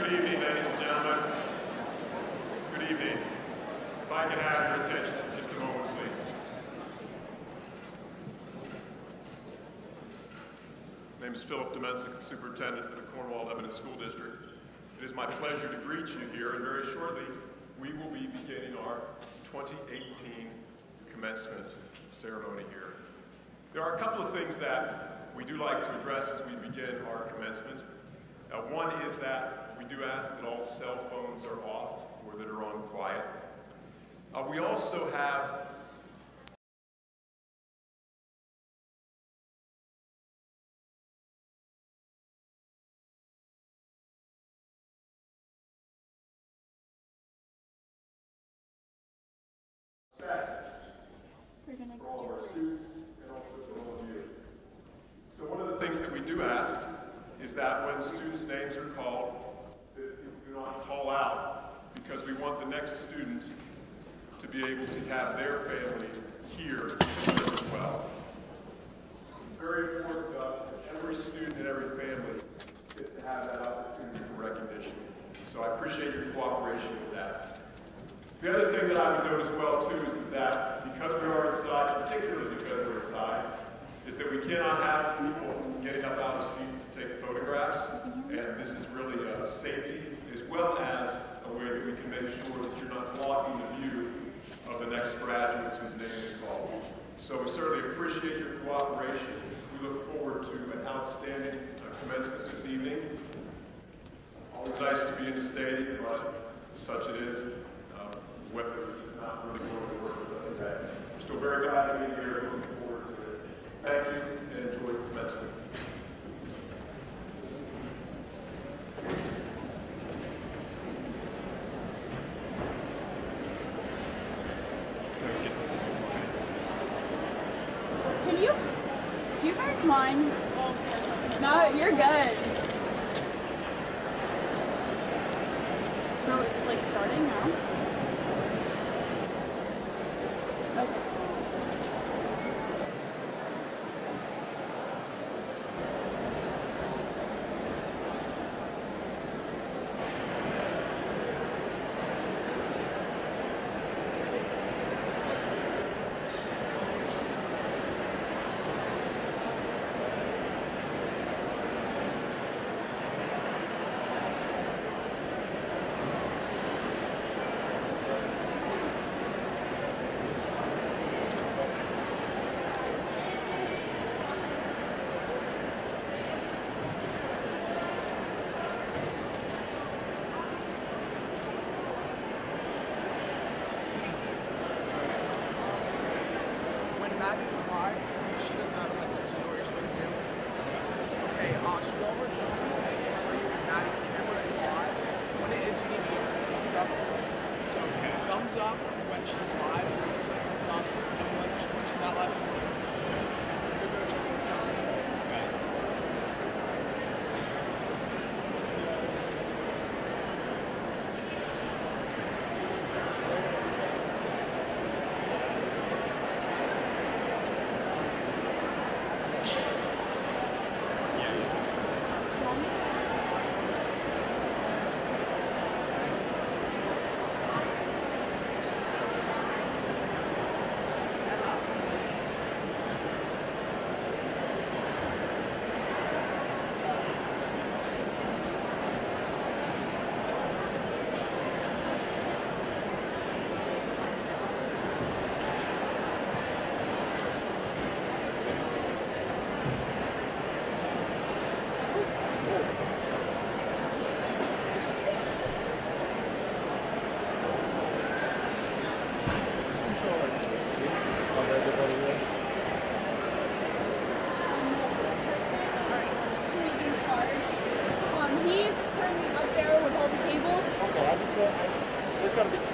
Good evening, ladies and gentlemen. Good evening. If I could have your attention for just a moment, please. My name is Philip Demensic, Superintendent of the Cornwall Lebanon School District. It is my pleasure to greet you here, and very shortly we will be beginning our 2018 commencement ceremony here. There are a couple of things that we do like to address as we begin our commencement. One is that we do ask that all cell phones are off or that are on quiet. We also have for all of our students and also for all of you. So one of the things that we do ask is that when students' names are called, that you do not call out, because we want the next student to be able to have their family here as well. It's very important to us that every student and every family gets to have that opportunity for recognition. So I appreciate your cooperation with that. The other thing that I would note as well too is that because we are inside, particularly because we're inside, is that we cannot have people getting up out of seats to take photographs, and this is really a safety as well as a way that we can make sure that you're not blocking the view of the next graduates whose name is called. So we certainly appreciate your cooperation. We look forward to an outstanding commencement this evening. Always nice to be in the stadium, but such it is. Weather is not really going to work with us today. We're still very glad to be here. Looking forward to it. Thank you, and enjoy the commencement. Do you guys mind? No, you're good. So it's like starting now? Okay.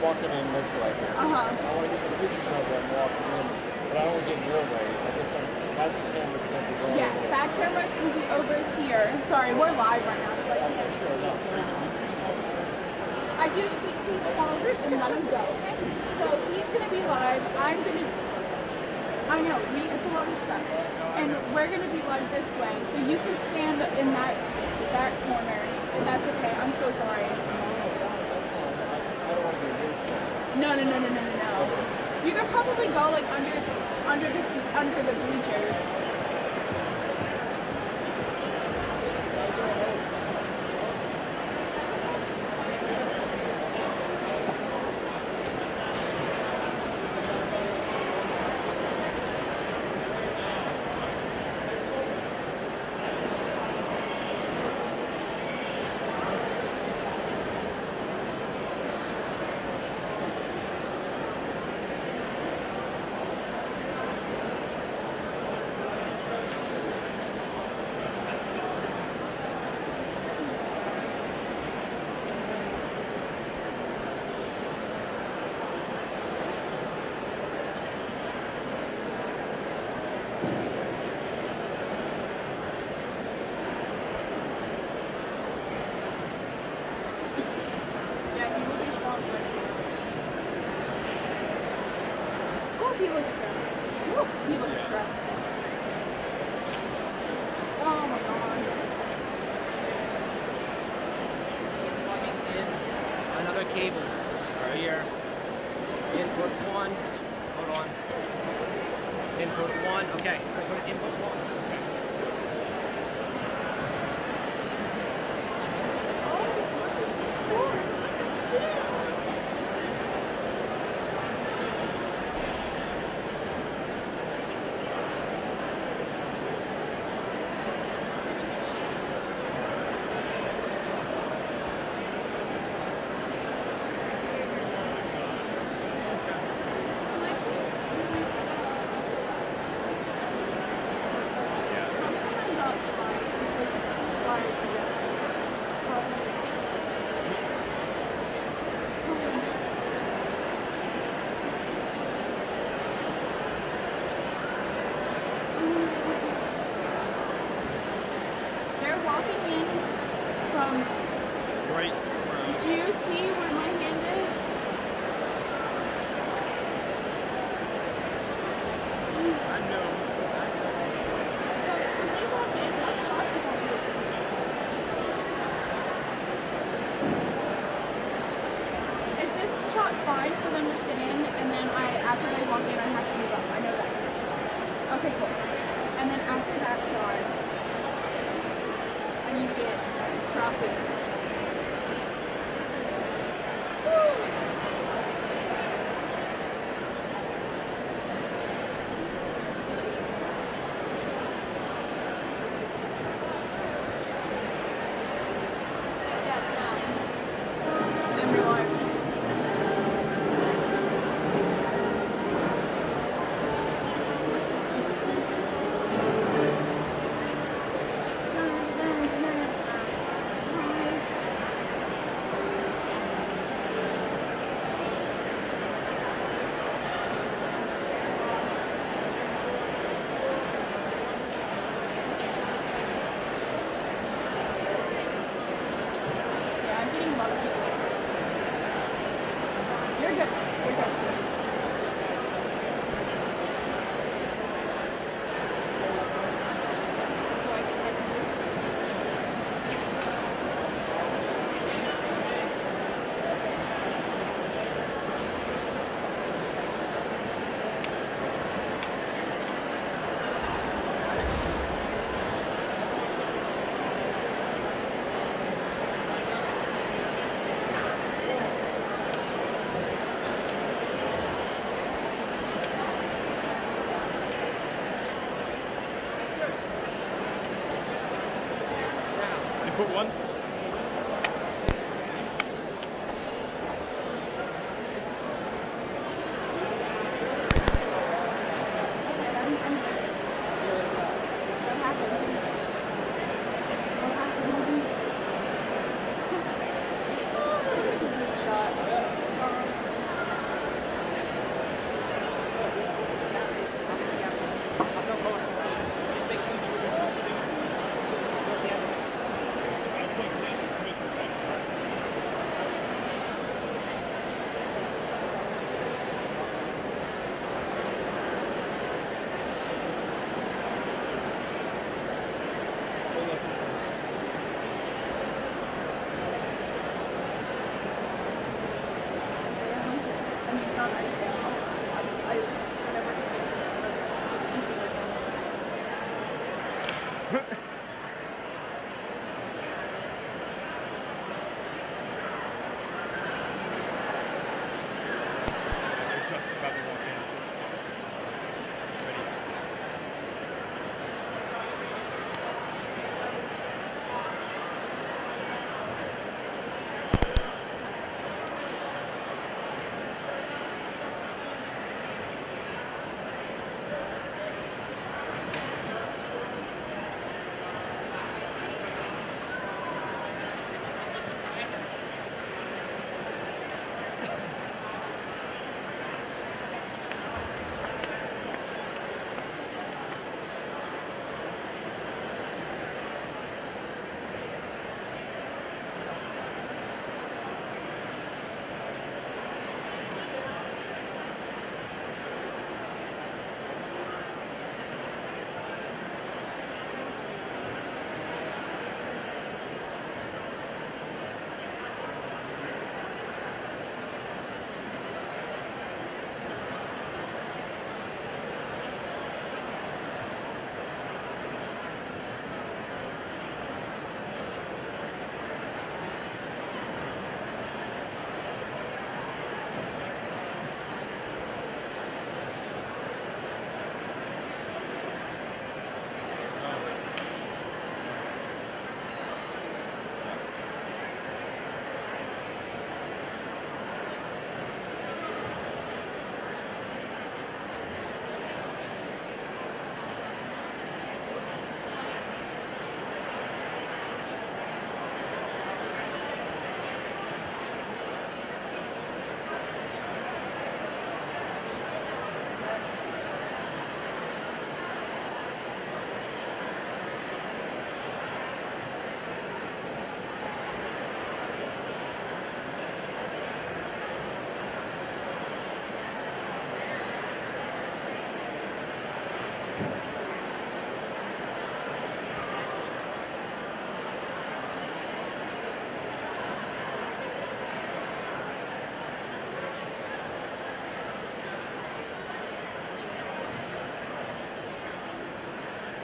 Walking in this way. I want to get to the picture program walking in, but I don't want to get in your way. I guess that's the camera's going to be going. Yes, that camera's going to be over here. Sorry, we're live right now. So I'm not sure. No. I do speak some small group and let him go, okay? So he's going to be live. I'm I know, it's a lot of stress. And we're gonna be like this way, so you can stand in that corner. If that's okay. I'm so sorry. I don't want to do this thing. No. You could probably go like under the bleachers. He looks stressed. Ooh, he looks stressed. Oh my god. Plugging in another cable right here. Input 1. Hold on. Input 1. Okay. Input 1. Okay. Right. Do you see where my hand is? I know. So when they walk in, what shot do you want me to take? Is this shot fine for them to sit in, and then after they walk in, I have to move up? I know that. Okay, cool. And then after that shot, I need to get crowd faces. You're good. You're good. Input 1. They're just about to walk in, so let's go. Ready?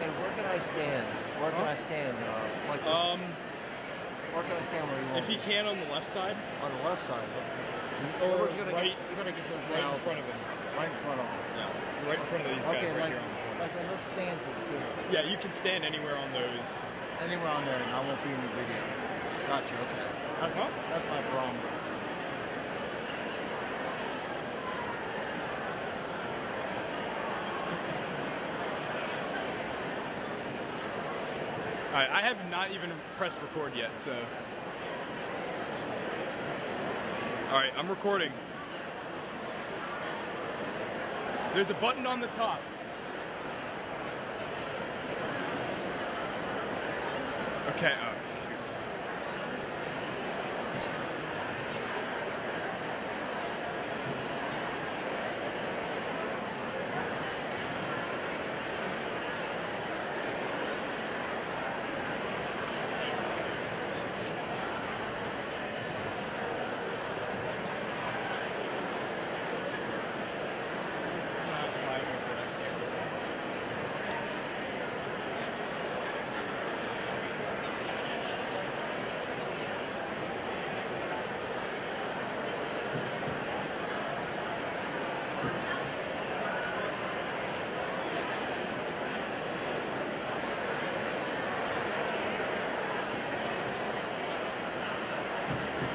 And where can I stand? Where can I stand? Where can I stand where you want If you me? can on the left side, On the left side. or You're gonna right, you're gonna get those right now. in front of him. Right in front of them. Yeah, right in front of these guys, Okay, right here on the corner. like on those stances here. Yeah, you can stand anywhere on those. Anywhere on there, and I won't be in the video. Gotcha. Okay. That's my barometer. All right, I have not even pressed record yet, so. All right, I'm recording. There's a button on the top. Okay, oh shoot.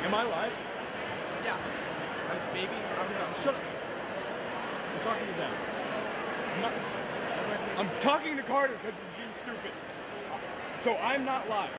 Am I live? Yeah. Maybe. I don't know. Shut up. I'm talking to them. I'm talking to Carter because he's being stupid. So I'm not live.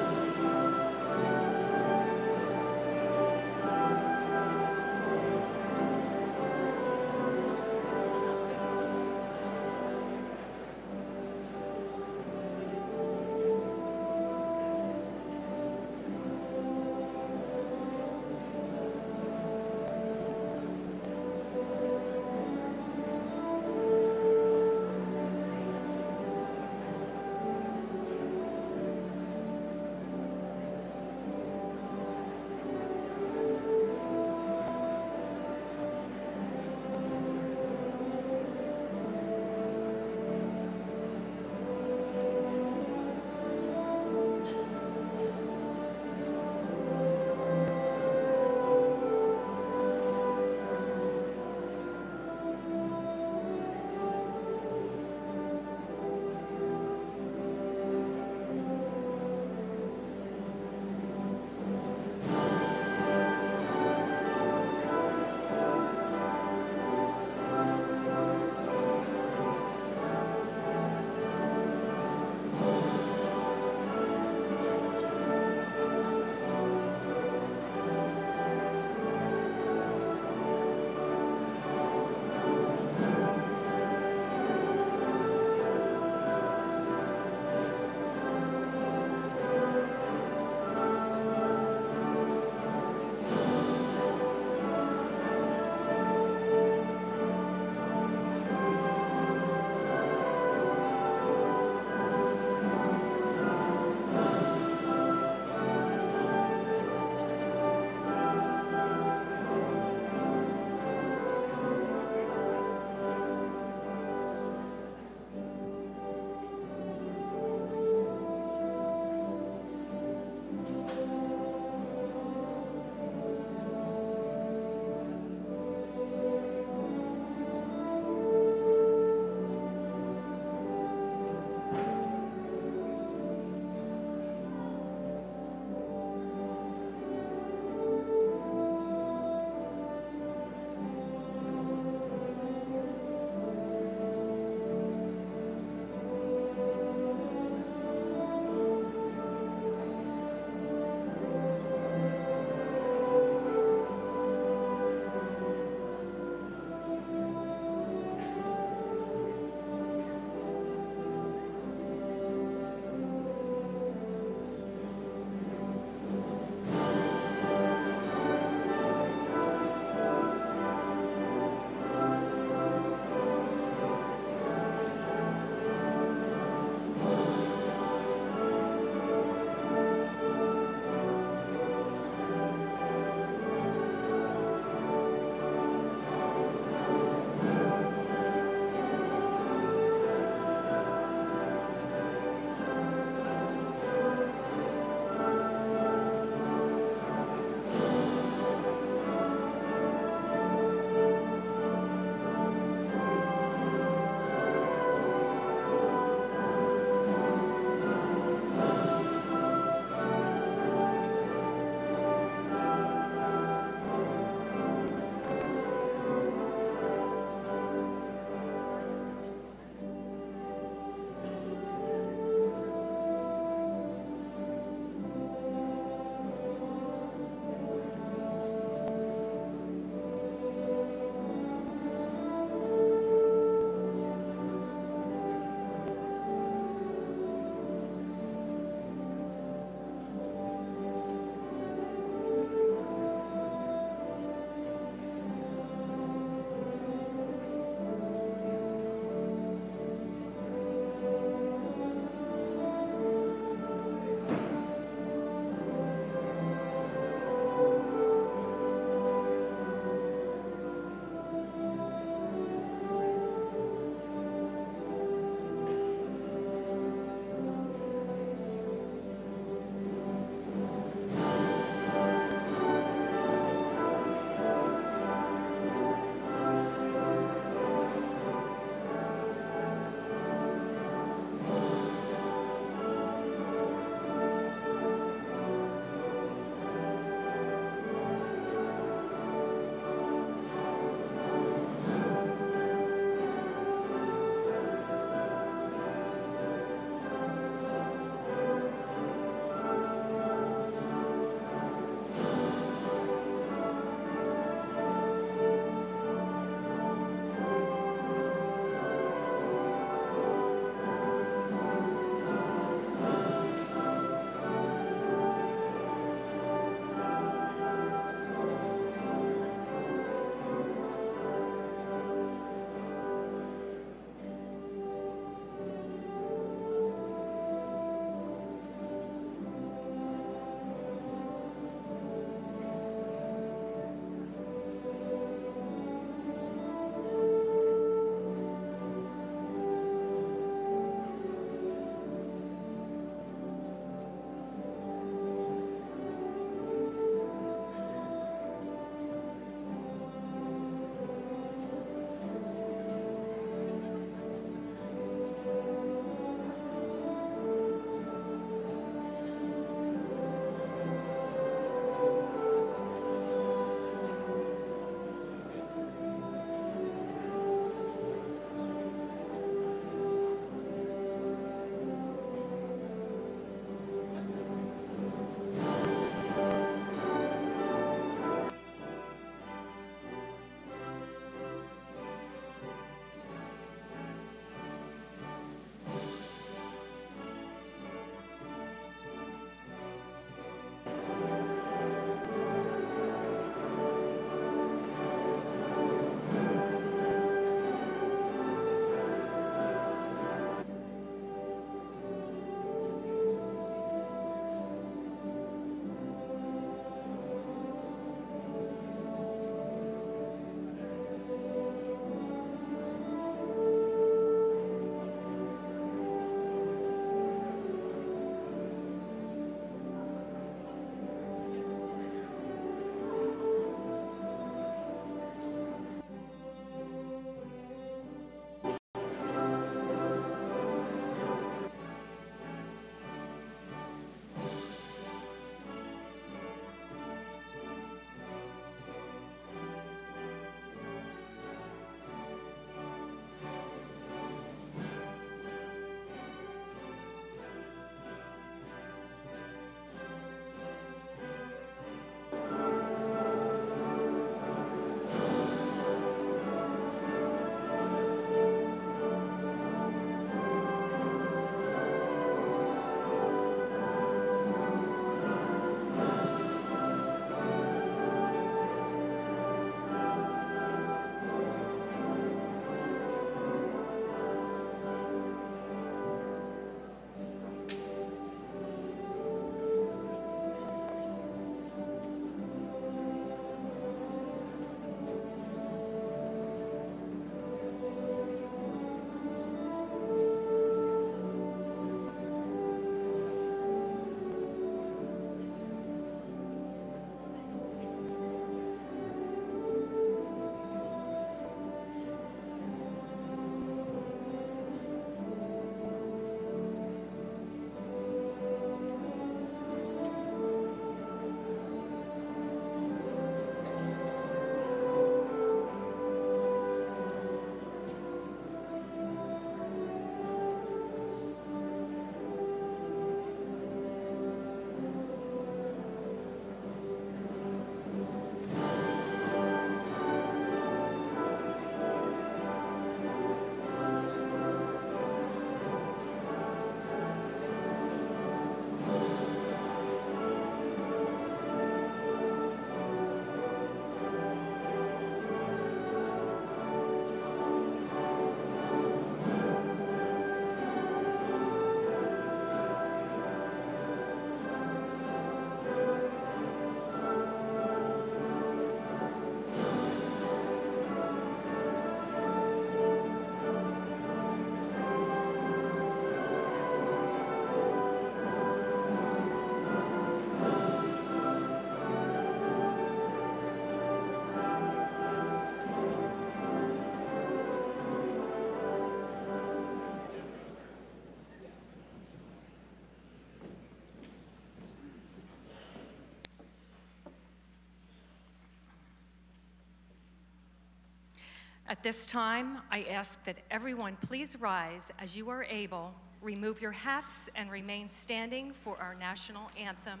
At this time, I ask that everyone please rise as you are able, remove your hats, and remain standing for our national anthem.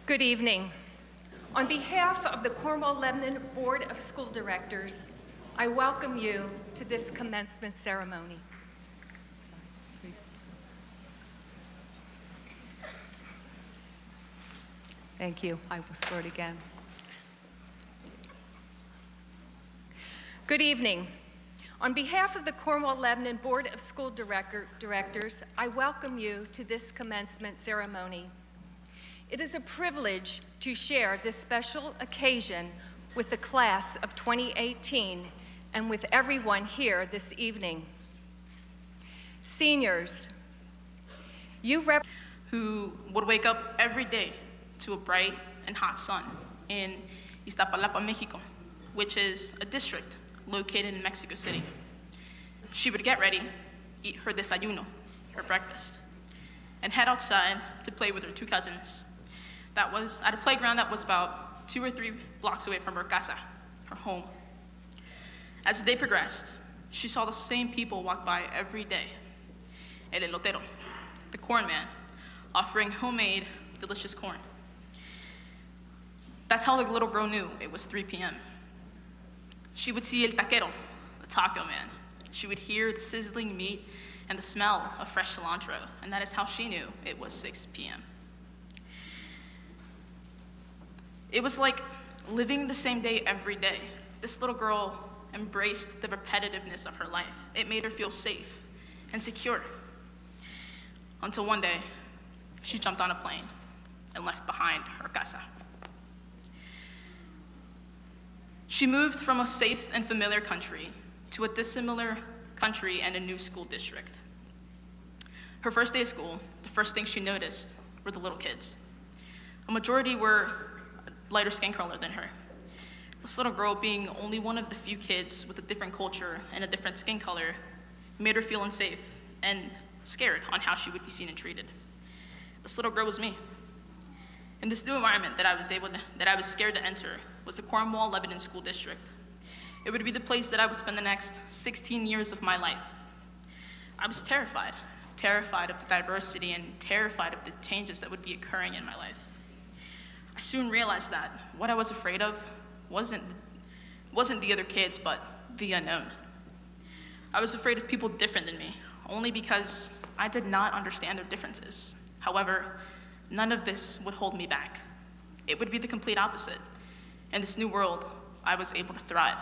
Good evening. On behalf of the Cornwall-Lebanon Board of School Directors, I welcome you to this commencement ceremony. Thank you. I will swear it again. Good evening. On behalf of the Cornwall-Lebanon Board of School Directors, I welcome you to this commencement ceremony. It is a privilege to share this special occasion with the class of 2018 and with everyone here this evening. Seniors, you who would wake up every day to a bright and hot sun in Iztapalapa, Mexico, which is a district located in Mexico City. She would get ready, eat her desayuno, her breakfast, and head outside to play with her two cousins. That was at a playground that was about 2 or 3 blocks away from her casa, her home. As the day progressed, she saw the same people walk by every day. El elotero, the corn man, offering homemade, delicious corn. That's how the little girl knew it was 3 p.m. She would see el taquero, the taco man. She would hear the sizzling meat and the smell of fresh cilantro, and that is how she knew it was 6 p.m. It was like living the same day every day. This little girl embraced the repetitiveness of her life. It made her feel safe and secure. Until one day, she jumped on a plane and left behind her casa. She moved from a safe and familiar country to a dissimilar country and a new school district. Her first day of school, the first thing she noticed were the little kids. A majority were lighter skin color than her. This little girl, being only one of the few kids with a different culture and a different skin color, made her feel unsafe and scared on how she would be seen and treated. This little girl was me. And this new environment that I was scared to enter was the Cornwall-Lebanon School District. It would be the place that I would spend the next 16 years of my life. I was terrified of the diversity and terrified of the changes that would be occurring in my life. I soon realized that what I was afraid of wasn't the other kids, but the unknown. I was afraid of people different than me, only because I did not understand their differences. However, none of this would hold me back. It would be the complete opposite. In this new world, I was able to thrive.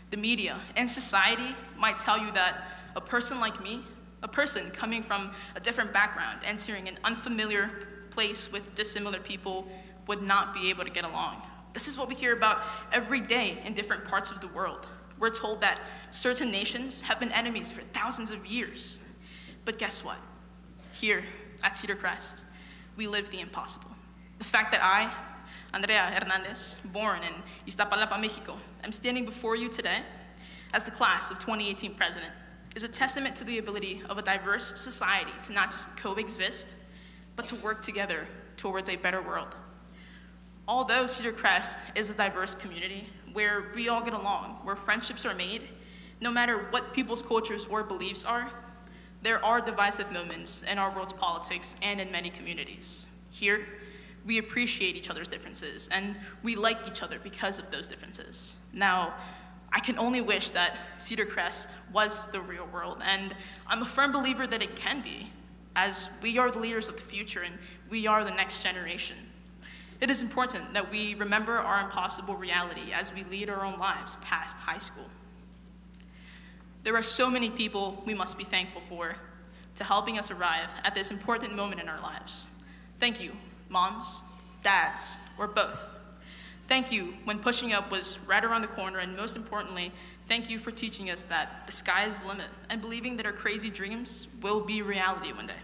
The media and society might tell you that a person like me, a person coming from a different background, entering an unfamiliar place with dissimilar people, would not be able to get along. This is what we hear about every day in different parts of the world. We're told that certain nations have been enemies for thousands of years. But guess what? Here at Cedar Crest, we live the impossible. The The fact that I, Andrea Hernandez, born in Iztapalapa, Mexico, am standing before you today as the class of 2018 president is a testament to the ability of a diverse society to not just coexist, but to work together towards a better world. Although Cedar Crest is a diverse community where we all get along, where friendships are made, no matter what people's cultures or beliefs are, there are divisive moments in our world's politics and in many communities. Here, we appreciate each other's differences, and we like each other because of those differences. Now, I can only wish that Cedar Crest was the real world, and I'm a firm believer that it can be, as we are the leaders of the future and we are the next generation. It is important that we remember our impossible reality as we lead our own lives past high school. There are so many people we must be thankful for to helping us arrive at this important moment in our lives. Thank you, moms, dads, or both. Thank you when pushing up was right around the corner, and most importantly, thank you for teaching us that the sky is the limit and believing that our crazy dreams will be reality one day.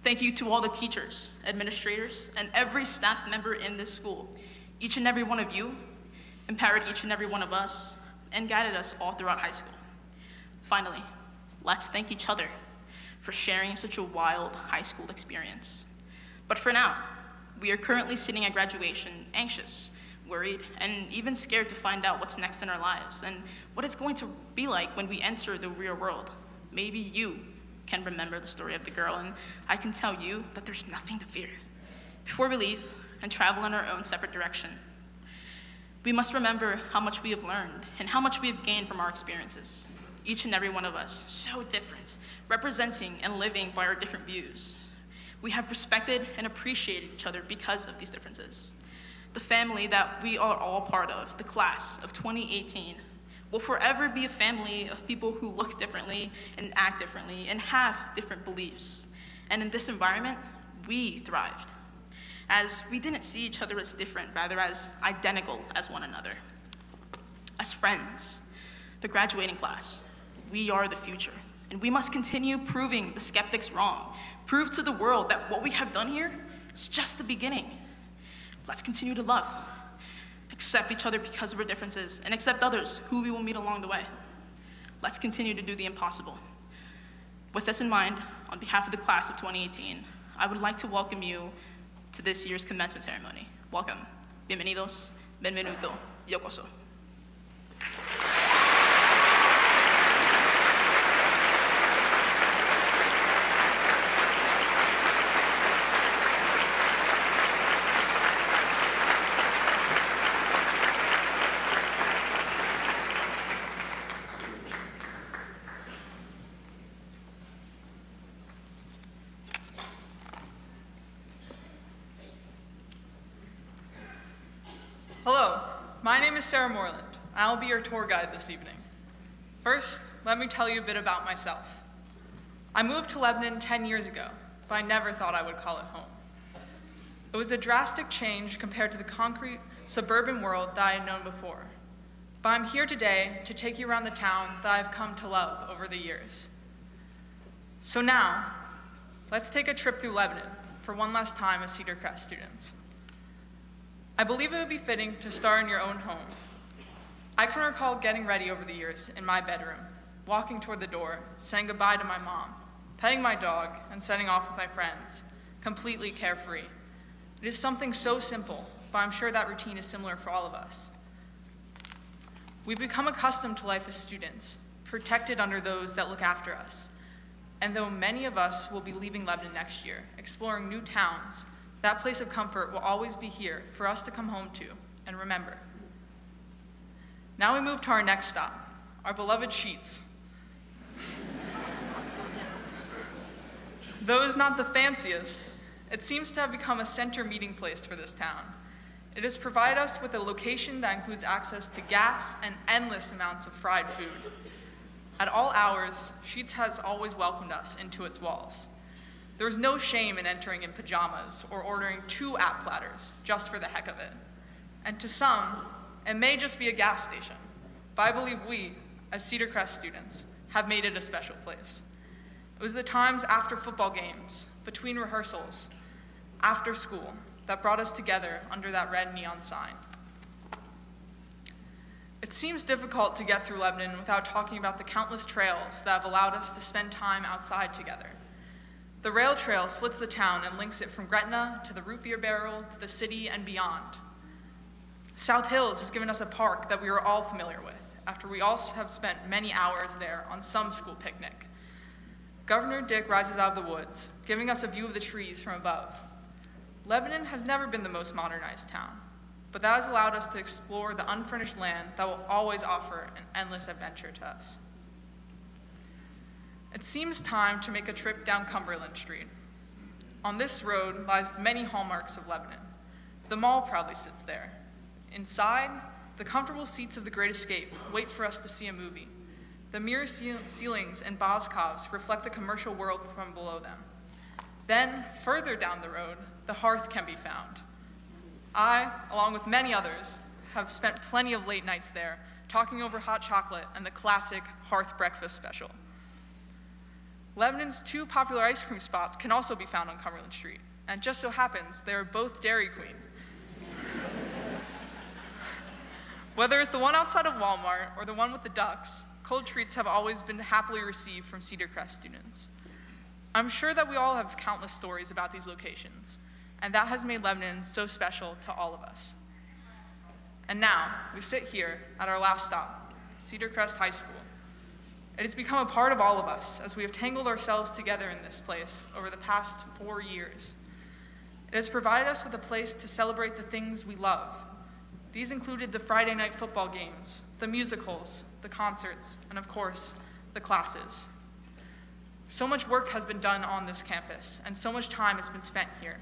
Thank you to all the teachers, administrators, and every staff member in this school. Each and every one of you empowered each and every one of us and guided us all throughout high school. Finally, let's thank each other for sharing such a wild high school experience. But for now, we are currently sitting at graduation, anxious, worried, and even scared to find out what's next in our lives and what it's going to be like when we enter the real world. Maybe you can remember the story of the girl, and I can tell you that there's nothing to fear. Before we leave and travel in our own separate direction, we must remember how much we have learned and how much we have gained from our experiences. Each and every one of us, so different, representing and living by our different views. We have respected and appreciated each other because of these differences. The family that we are all part of, the class of 2018, will forever be a family of people who look differently and act differently and have different beliefs. And in this environment, we thrived, as we didn't see each other as different, rather as identical as one another. As friends, the graduating class, we are the future, and we must continue proving the skeptics wrong, prove to the world that what we have done here is just the beginning. Let's continue to love, accept each other because of our differences, and accept others who we will meet along the way. Let's continue to do the impossible. With this in mind, on behalf of the class of 2018, I would like to welcome you to this year's commencement ceremony. Welcome. Bienvenidos, benvenuto, yokoso. Hello, my name is Sarah Moreland. I will be your tour guide this evening. First, let me tell you a bit about myself. I moved to Lebanon 10 years ago, but I never thought I would call it home. It was a drastic change compared to the concrete suburban world that I had known before. But I'm here today to take you around the town that I've come to love over the years. So now, let's take a trip through Lebanon for one last time as Cedar Crest students. I believe it would be fitting to start in your own home. I can recall getting ready over the years in my bedroom, walking toward the door, saying goodbye to my mom, petting my dog, and setting off with my friends, completely carefree. It is something so simple, but I'm sure that routine is similar for all of us. We've become accustomed to life as students, protected under those that look after us. And though many of us will be leaving Lebanon next year, exploring new towns, that place of comfort will always be here for us to come home to and remember. Now we move to our next stop, our beloved Sheets. Though it's not the fanciest, it seems to have become a center meeting place for this town. It has provided us with a location that includes access to gas and endless amounts of fried food. At all hours, Sheets has always welcomed us into its walls. There is no shame in entering in pajamas or ordering 2 app platters just for the heck of it. And to some, it may just be a gas station, but I believe we, as Cedar Crest students, have made it a special place. It was the times after football games, between rehearsals, after school, that brought us together under that red neon sign. It seems difficult to get through Lebanon without talking about the countless trails that have allowed us to spend time outside together. The rail trail splits the town and links it from Gretna to the root beer barrel to the city and beyond. South Hills has given us a park that we are all familiar with, after we also have spent many hours there on some school picnic. Governor Dick rises out of the woods, giving us a view of the trees from above. Lebanon has never been the most modernized town, but that has allowed us to explore the unfurnished land that will always offer an endless adventure to us. It seems time to make a trip down Cumberland Street. On this road lies many hallmarks of Lebanon. The mall proudly sits there. Inside, the comfortable seats of the Great Escape wait for us to see a movie. The mirror ceilings and Boscovs reflect the commercial world from below them. Then, further down the road, the Hearth can be found. I, along with many others, have spent plenty of late nights there, talking over hot chocolate and the classic Hearth breakfast special. Lebanon's two popular ice cream spots can also be found on Cumberland Street, and just so happens they are both Dairy Queen. Whether it's the one outside of Walmart or the one with the ducks, cold treats have always been happily received from Cedar Crest students. I'm sure that we all have countless stories about these locations, and that has made Lebanon so special to all of us. And now, we sit here at our last stop, Cedar Crest High School. It has become a part of all of us as we have tangled ourselves together in this place over the past 4 years. It has provided us with a place to celebrate the things we love. These included the Friday night football games, the musicals, the concerts, and of course, the classes. So much work has been done on this campus, and so much time has been spent here.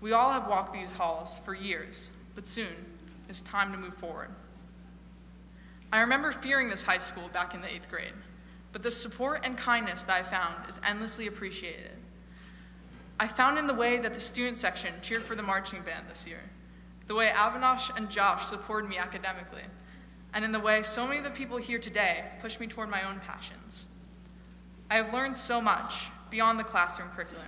We all have walked these halls for years, but soon it's time to move forward. I remember fearing this high school back in the 8th grade, but the support and kindness that I found is endlessly appreciated. I found in the way that the student section cheered for the marching band this year, the way Avinash and Josh supported me academically, and in the way so many of the people here today pushed me toward my own passions. I have learned so much beyond the classroom curriculum.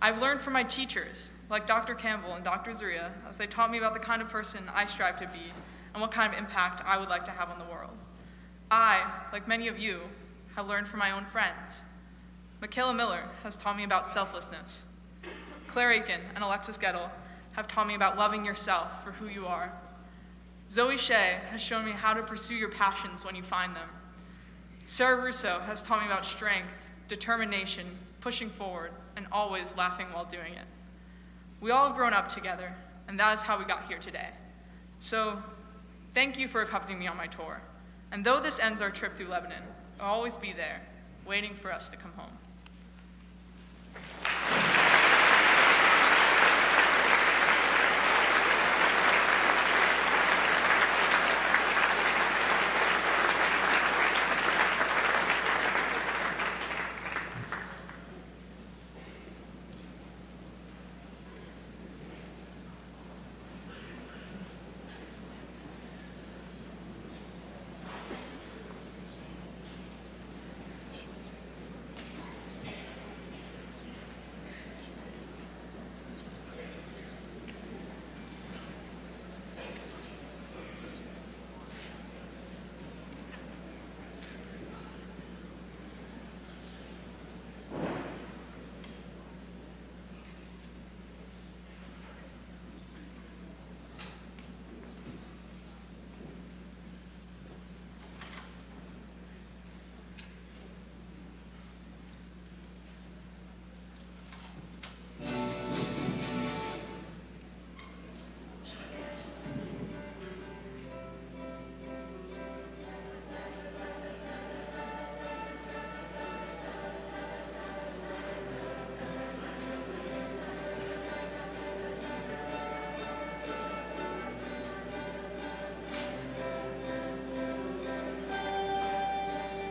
I've learned from my teachers, like Dr. Campbell and Dr. Zaria, as they taught me about the kind of person I strive to be and what kind of impact I would like to have on the world. I, like many of you, have learned from my own friends. Michaela Miller has taught me about selflessness. Claire Aiken and Alexis Gettle have taught me about loving yourself for who you are. Zoe Shea has shown me how to pursue your passions when you find them. Sarah Russo has taught me about strength, determination, pushing forward, and always laughing while doing it. We all have grown up together, and that is how we got here today. So, thank you for accompanying me on my tour. And though this ends our trip through Lebanon, I'll always be there, waiting for us to come home.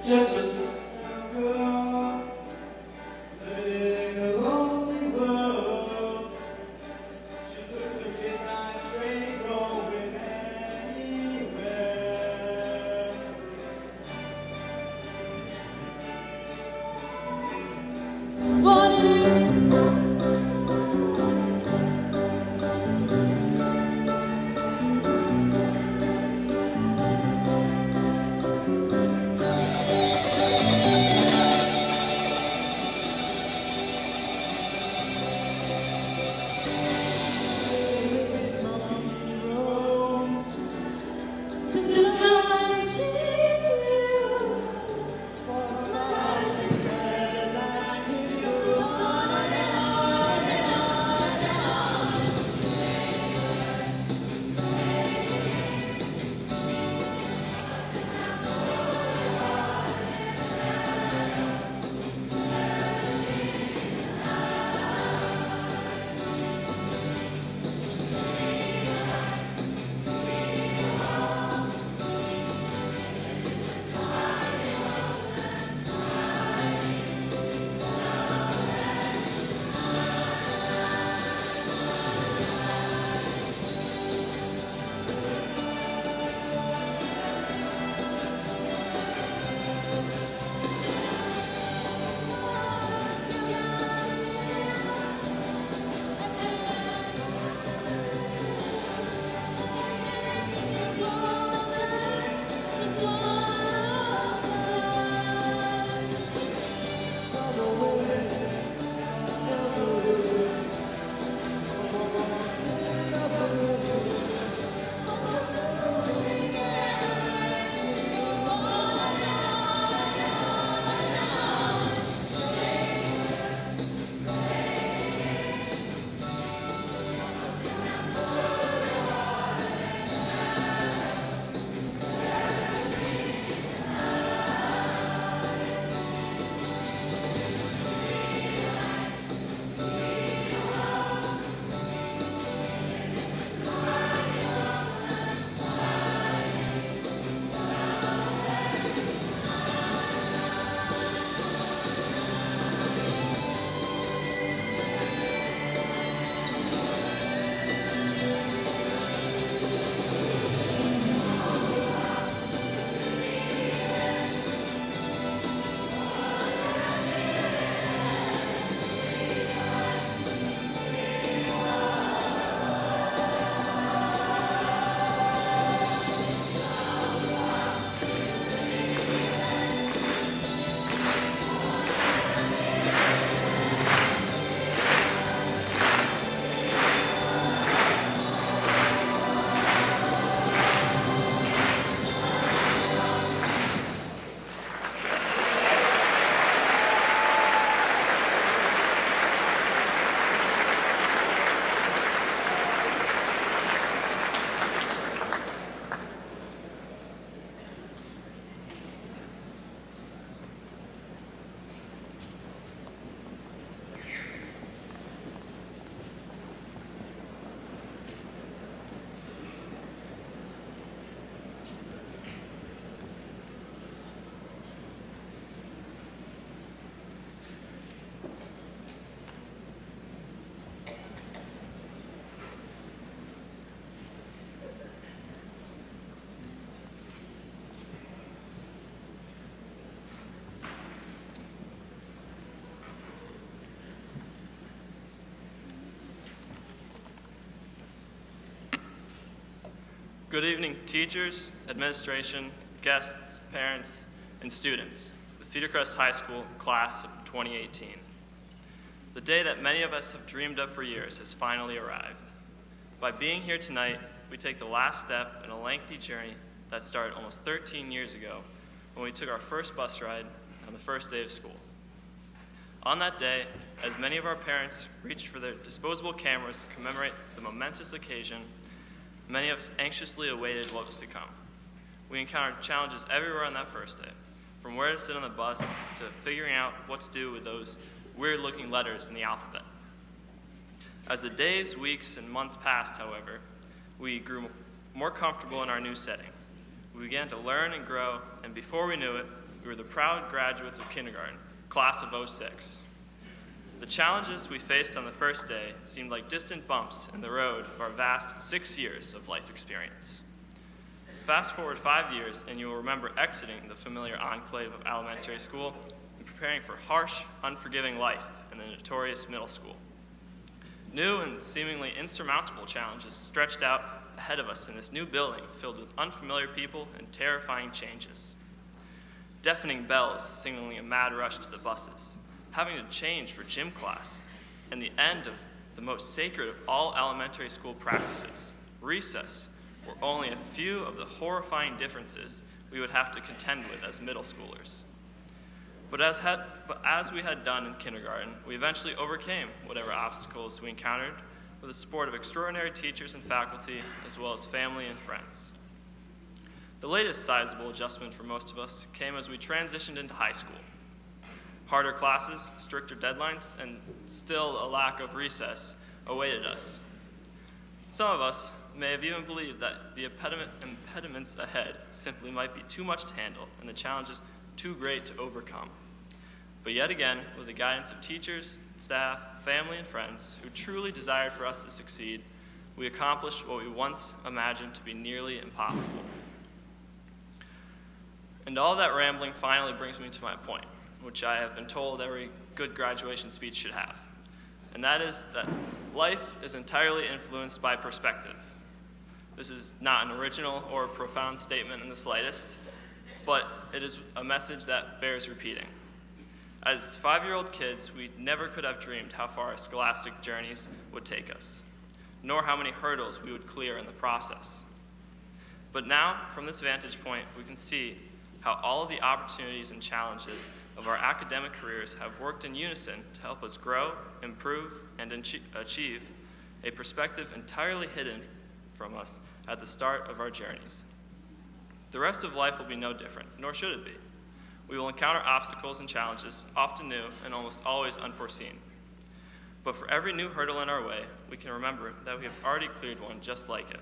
Just a small girl living in a lonely world. She took the midnight train going anywhere. What if Good evening, teachers, administration, guests, parents, and students, the Cedar Crest High School class of 2018. The day that many of us have dreamed of for years has finally arrived. By being here tonight, we take the last step in a lengthy journey that started almost 13 years ago when we took our first bus ride on the first day of school. On that day, as many of our parents reached for their disposable cameras to commemorate the momentous occasion, many of us anxiously awaited what was to come. We encountered challenges everywhere on that first day, from where to sit on the bus to figuring out what to do with those weird-looking letters in the alphabet. As the days, weeks, and months passed, however, we grew more comfortable in our new setting. We began to learn and grow, and before we knew it, we were the proud graduates of kindergarten, class of '06. The challenges we faced on the first day seemed like distant bumps in the road of our vast 6 years of life experience. Fast forward 5 years, and you will remember exiting the familiar enclave of elementary school and preparing for harsh, unforgiving life in the notorious middle school. New and seemingly insurmountable challenges stretched out ahead of us in this new building filled with unfamiliar people and terrifying changes. Deafening bells signaling a mad rush to the buses, having to change for gym class, and the end of the most sacred of all elementary school practices, recess, were only a few of the horrifying differences we would have to contend with as middle schoolers. But as we had done in kindergarten, we eventually overcame whatever obstacles we encountered with the support of extraordinary teachers and faculty, as well as family and friends. The latest sizable adjustment for most of us came as we transitioned into high school. Harder classes, stricter deadlines, and still a lack of recess awaited us. Some of us may have even believed that the impediments ahead simply might be too much to handle and the challenges too great to overcome. But yet again, with the guidance of teachers, staff, family, and friends who truly desired for us to succeed, we accomplished what we once imagined to be nearly impossible. And all that rambling finally brings me to my point, which I have been told every good graduation speech should have. And that is that life is entirely influenced by perspective. This is not an original or profound statement in the slightest, but it is a message that bears repeating. As 5-year-old kids, we never could have dreamed how far our scholastic journeys would take us, nor how many hurdles we would clear in the process. But now, from this vantage point, we can see how all of the opportunities and challenges of our academic careers have worked in unison to help us grow, improve, and achieve a perspective entirely hidden from us at the start of our journeys. The rest of life will be no different, nor should it be. We will encounter obstacles and challenges, often new and almost always unforeseen. But for every new hurdle in our way, we can remember that we have already cleared one just like it.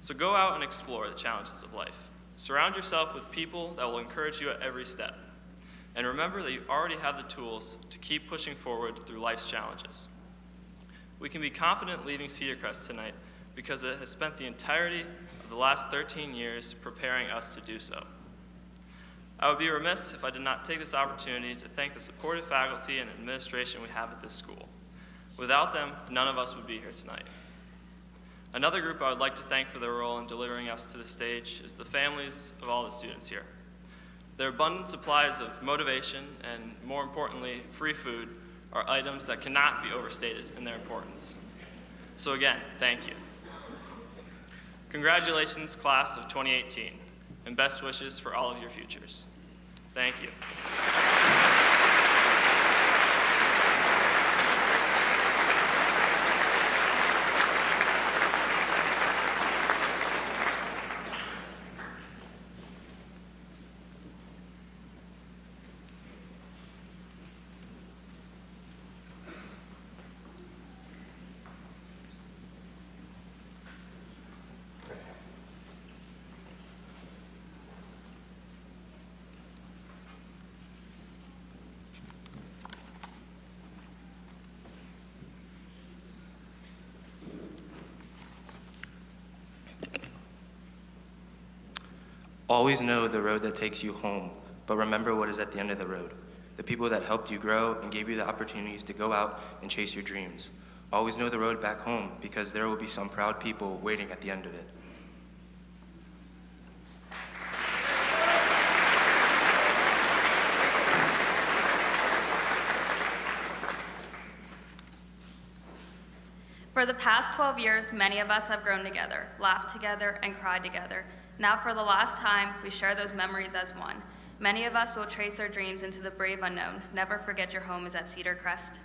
So go out and explore the challenges of life. Surround yourself with people that will encourage you at every step. And remember that you already have the tools to keep pushing forward through life's challenges. We can be confident leaving Cedar Crest tonight because it has spent the entirety of the last 13 years preparing us to do so. I would be remiss if I did not take this opportunity to thank the supportive faculty and administration we have at this school. Without them, none of us would be here tonight. Another group I would like to thank for their role in delivering us to the stage is the families of all the students here. Their abundant supplies of motivation and, more importantly, free food are items that cannot be overstated in their importance. So again, thank you. Congratulations, class of 2018, and best wishes for all of your futures. Thank you. Always know the road that takes you home, but remember what is at the end of the road. The people that helped you grow and gave you the opportunities to go out and chase your dreams. Always know the road back home, because there will be some proud people waiting at the end of it. For the past 12 years, many of us have grown together, laughed together, and cried together. Now for the last time, we share those memories as one. Many of us will trace our dreams into the brave unknown. Never forget your home is at Cedar Crest.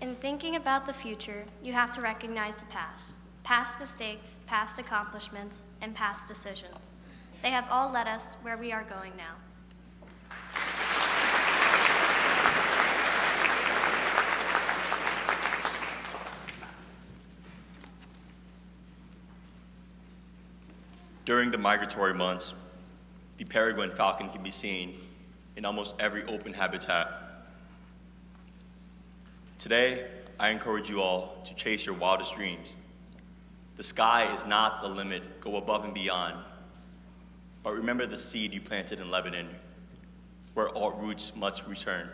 In thinking about the future, you have to recognize the past. Past mistakes, past accomplishments, and past decisions. They have all led us where we are going now. During the migratory months, the peregrine falcon can be seen in almost every open habitat. Today, I encourage you all to chase your wildest dreams. The sky is not the limit. Go above and beyond. But remember the seed you planted in Lebanon, where all roots must return.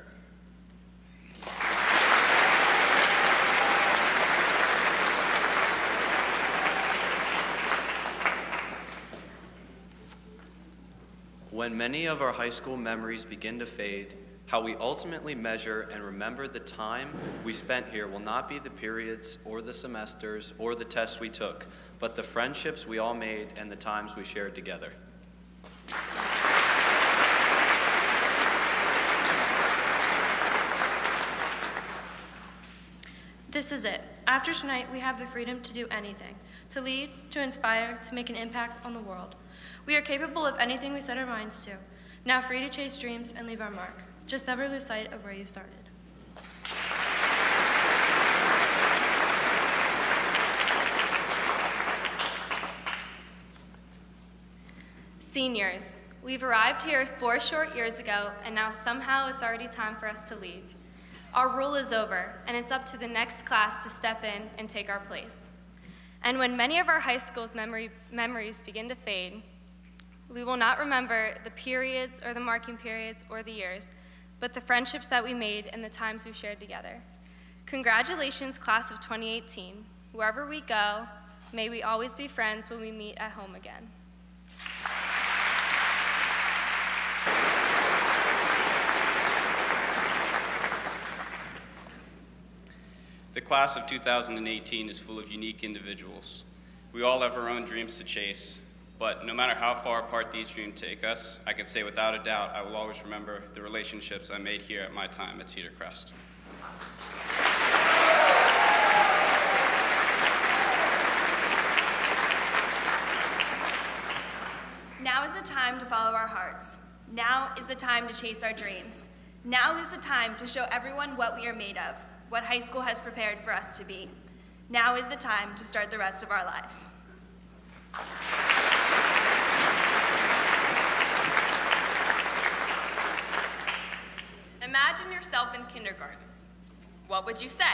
When many of our high school memories begin to fade, how we ultimately measure and remember the time we spent here will not be the periods or the semesters or the tests we took, but the friendships we all made and the times we shared together. This is it. After tonight, we have the freedom to do anything, to lead, to inspire, to make an impact on the world. We are capable of anything we set our minds to, now free to chase dreams and leave our mark. Just never lose sight of where you started. Seniors, we've arrived here 4 short years ago, and now somehow it's already time for us to leave. Our rule is over, and it's up to the next class to step in and take our place. And when many of our high school's memories begin to fade, we will not remember the periods or the marking periods or the years, but the friendships that we made and the times we shared together. Congratulations, class of 2018. Wherever we go, may we always be friends when we meet at home again. The class of 2018 is full of unique individuals. We all have our own dreams to chase, but no matter how far apart these dreams take us, I can say without a doubt I will always remember the relationships I made here at my time at Cedar Crest. Now is the time to follow our hearts. Now is the time to chase our dreams. Now is the time to show everyone what we are made of, what high school has prepared for us to be. Now is the time to start the rest of our lives. Imagine yourself in kindergarten. What would you say?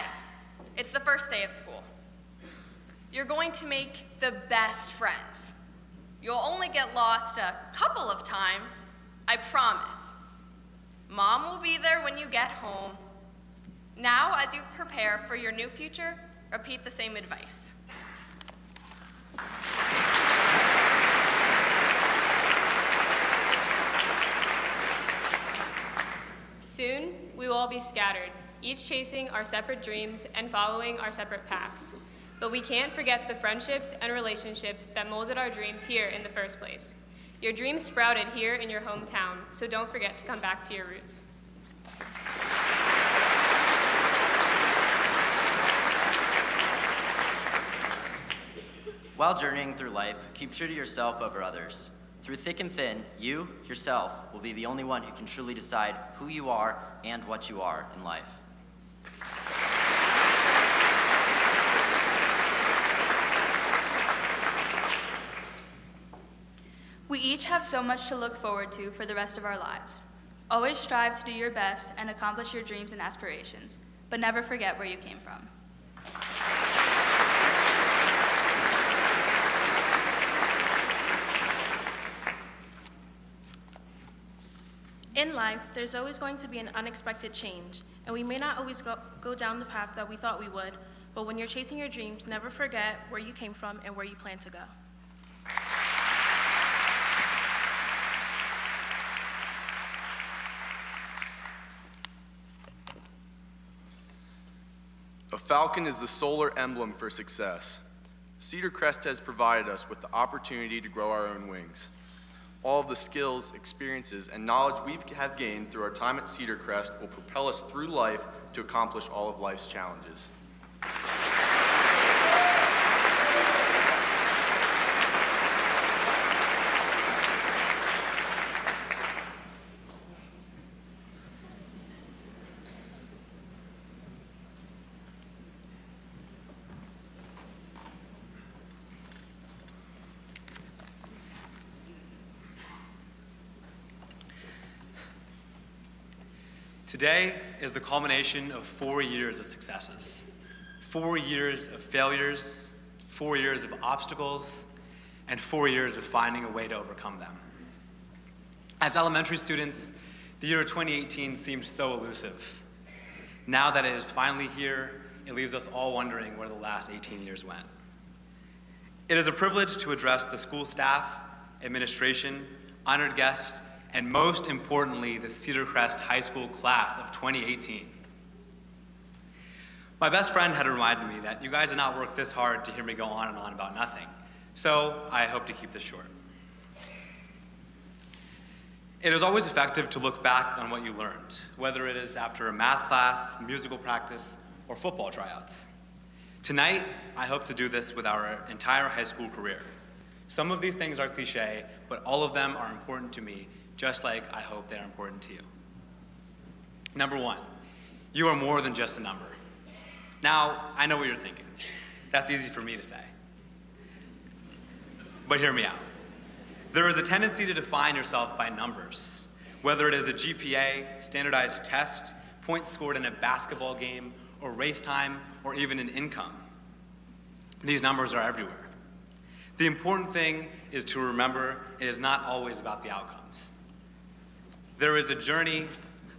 It's the first day of school. You're going to make the best friends. You'll only get lost a couple of times, I promise. Mom will be there when you get home. Now, as you prepare for your new future, repeat the same advice. Soon, we will all be scattered, each chasing our separate dreams and following our separate paths. But we can't forget the friendships and relationships that molded our dreams here in the first place. Your dreams sprouted here in your hometown, so don't forget to come back to your roots. While journeying through life, keep true to yourself over others. Through thick and thin, you, yourself, will be the only one who can truly decide who you are and what you are in life. We each have so much to look forward to for the rest of our lives. Always strive to do your best and accomplish your dreams and aspirations, but never forget where you came from. In life, there's always going to be an unexpected change, and we may not always go down the path that we thought we would, but when you're chasing your dreams, never forget where you came from and where you plan to go. falcon is the solar emblem for success. Cedar Crest has provided us with the opportunity to grow our own wings. All of the skills, experiences, and knowledge we have gained through our time at Cedar Crest will propel us through life to accomplish all of life's challenges. Today is the culmination of 4 years of successes, 4 years of failures, 4 years of obstacles, and 4 years of finding a way to overcome them. As elementary students, the year 2018 seemed so elusive. Now that it is finally here, it leaves us all wondering where the last 18 years went. It is a privilege to address the school staff, administration, honored guests, and most importantly, the Cedar Crest High School class of 2018. My best friend had reminded me that you guys did not work this hard to hear me go on and on about nothing, so I hope to keep this short. It is always effective to look back on what you learned, whether it is after a math class, musical practice, or football tryouts. Tonight, I hope to do this with our entire high school career. Some of these things are cliche, but all of them are important to me, just like I hope they're important to you. Number one, you are more than just a number. Now, I know what you're thinking. That's easy for me to say. But hear me out. There is a tendency to define yourself by numbers, whether it is a GPA, standardized test, points scored in a basketball game, or race time, or even an income. These numbers are everywhere. The important thing is to remember it is not always about the outcomes. There is a journey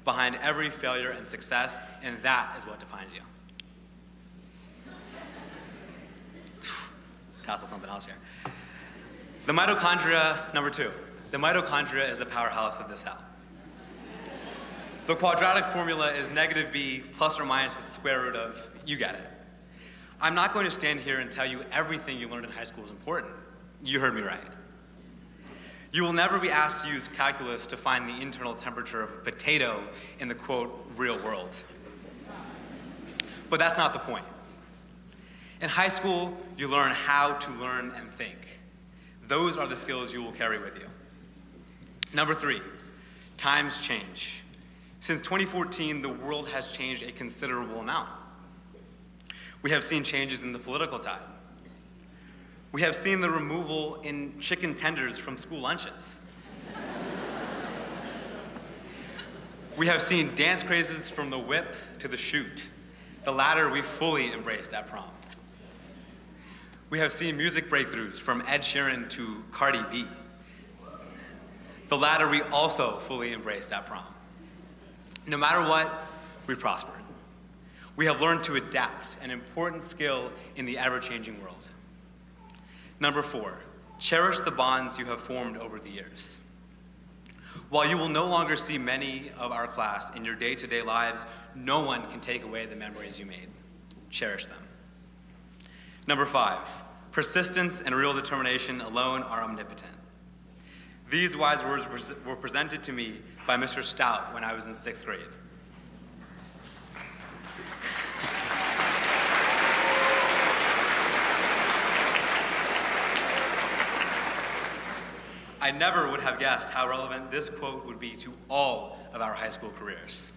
behind every failure and success, and that is what defines you. Tassel something else here. The mitochondria, number two. The mitochondria is the powerhouse of this cell. The quadratic formula is -b plus or minus the square root of, you get it. I'm not going to stand here and tell you everything you learned in high school is important. You heard me right. You will never be asked to use calculus to find the internal temperature of a potato in the, quote, real world. But that's not the point. In high school, you learn how to learn and think. Those are the skills you will carry with you. Number three, times change. Since 2014, the world has changed a considerable amount. We have seen changes in the political tide. We have seen the removal in chicken tenders from school lunches. We have seen dance crazes from the whip to the chute. The latter we fully embraced at prom. We have seen music breakthroughs from Ed Sheeran to Cardi B. The latter we also fully embraced at prom. No matter what, we prospered. We have learned to adapt, an important skill in the ever-changing world. Number four, cherish the bonds you have formed over the years. While you will no longer see many of our class in your day-to-day lives, no one can take away the memories you made. Cherish them. Number five, persistence and real determination alone are omnipotent. These wise words were presented to me by Mr. Stout when I was in 6th grade. I never would have guessed how relevant this quote would be to all of our high school careers.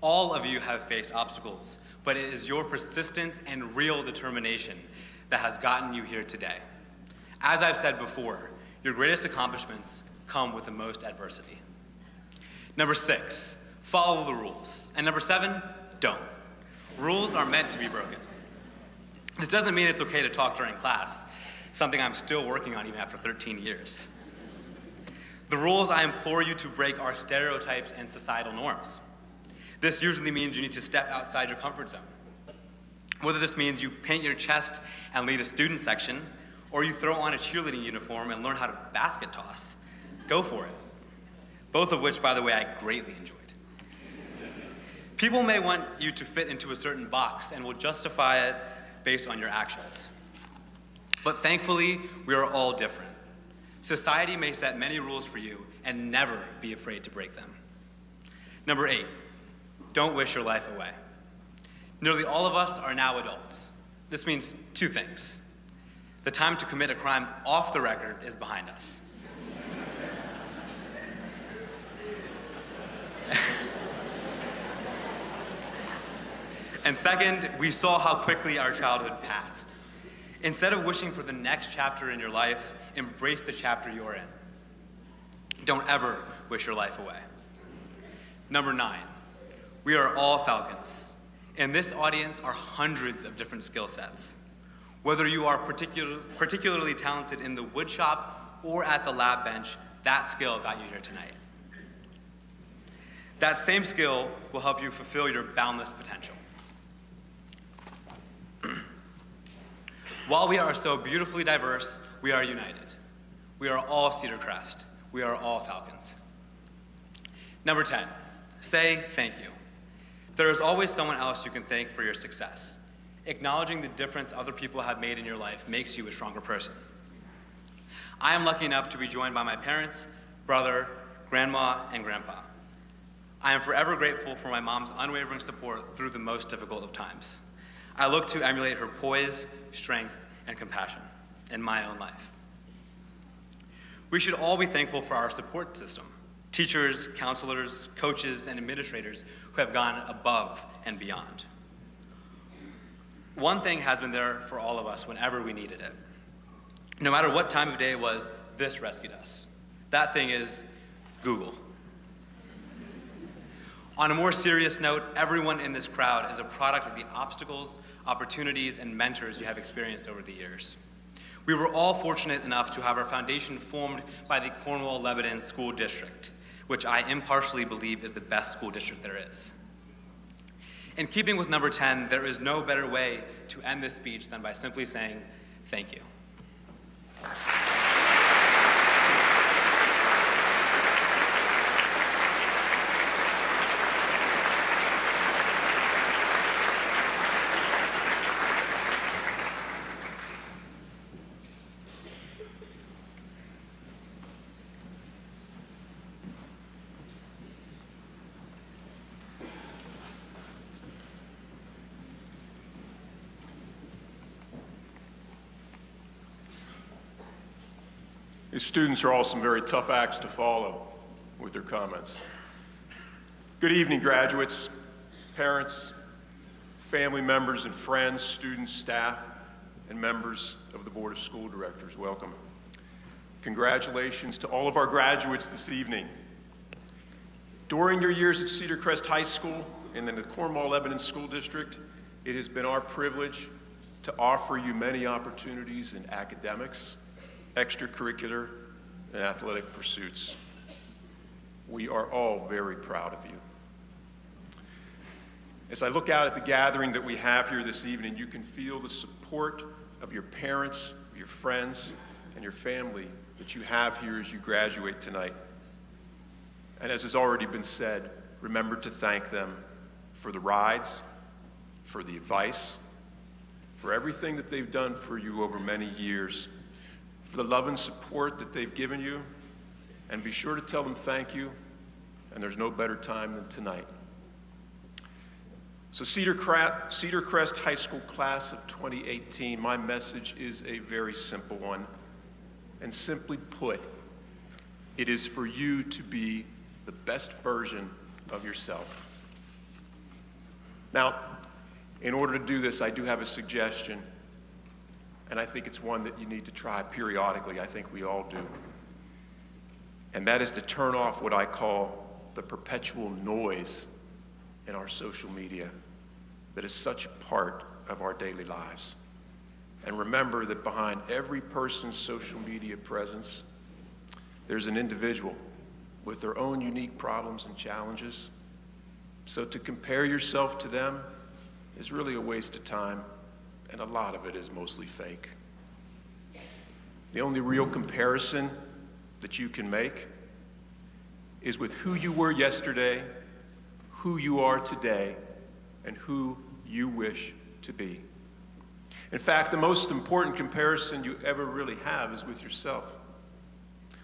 All of you have faced obstacles, but it is your persistence and real determination that has gotten you here today. As I've said before, your greatest accomplishments come with the most adversity. Number six, follow the rules. And number seven, don't. Rules are meant to be broken. This doesn't mean it's okay to talk during class, something I'm still working on even after 13 years. The rules I implore you to break are stereotypes and societal norms. This usually means you need to step outside your comfort zone. Whether this means you paint your chest and lead a student section, or you throw on a cheerleading uniform and learn how to basket toss, go for it. Both of which, by the way, I greatly enjoyed. People may want you to fit into a certain box and will justify it based on your actions. But thankfully, we are all different. Society may set many rules for you and never be afraid to break them. Number 8, don't wish your life away. Nearly all of us are now adults. This means 2 things. The time to commit a crime off the record is behind us. And second, we saw how quickly our childhood passed. Instead of wishing for the next chapter in your life, embrace the chapter you're in. Don't ever wish your life away. Number 9, we are all Falcons. In this audience are hundreds of different skill sets. Whether you are particularly talented in the wood shop or at the lab bench, that skill got you here tonight. That same skill will help you fulfill your boundless potential. While we are so beautifully diverse, we are united. We are all Cedar Crest. We are all Falcons. Number 10, say thank you. There is always someone else you can thank for your success. Acknowledging the difference other people have made in your life makes you a stronger person. I am lucky enough to be joined by my parents, brother, grandma, and grandpa. I am forever grateful for my mom's unwavering support through the most difficult of times. I look to emulate her poise, strength, and compassion in my own life. We should all be thankful for our support system, teachers, counselors, coaches, and administrators who have gone above and beyond. One thing has been there for all of us whenever we needed it. No matter what time of day it was, this rescued us. That thing is Google. On a more serious note, everyone in this crowd is a product of the obstacles, opportunities, and mentors you have experienced over the years. We were all fortunate enough to have our foundation formed by the Cornwall-Lebanon School District, which I impartially believe is the best school district there is. In keeping with number 10, there is no better way to end this speech than by simply saying, thank you. These students are all some very tough acts to follow with their comments. Good evening, graduates, parents, family members and friends, students, staff, and members of the Board of School Directors. Welcome. Congratulations to all of our graduates this evening. During your years at Cedar Crest High School and in the Cornwall-Lebanon School District, it has been our privilege to offer you many opportunities in academics, extracurricular, and athletic pursuits. We are all very proud of you. As I look out at the gathering that we have here this evening, you can feel the support of your parents, your friends, and your family that you have here as you graduate tonight. And as has already been said, remember to thank them for the rides, for the advice, for everything that they've done for you over many years, for the love and support that they've given you, and be sure to tell them thank you, and there's no better time than tonight. So Cedar Crest High School Class of 2018, my message is a very simple one, and simply put, it is for you to be the best version of yourself. Now, in order to do this, I do have a suggestion, and I think it's one that you need to try periodically. I think we all do. And that is to turn off what I call the perpetual noise in our social media that is such a part of our daily lives. And remember that behind every person's social media presence, there's an individual with their own unique problems and challenges. So to compare yourself to them is really a waste of time, and a lot of it is mostly fake. The only real comparison that you can make is with who you were yesterday, who you are today and who you wish to be. In fact, the most important comparison you ever really have is with yourself.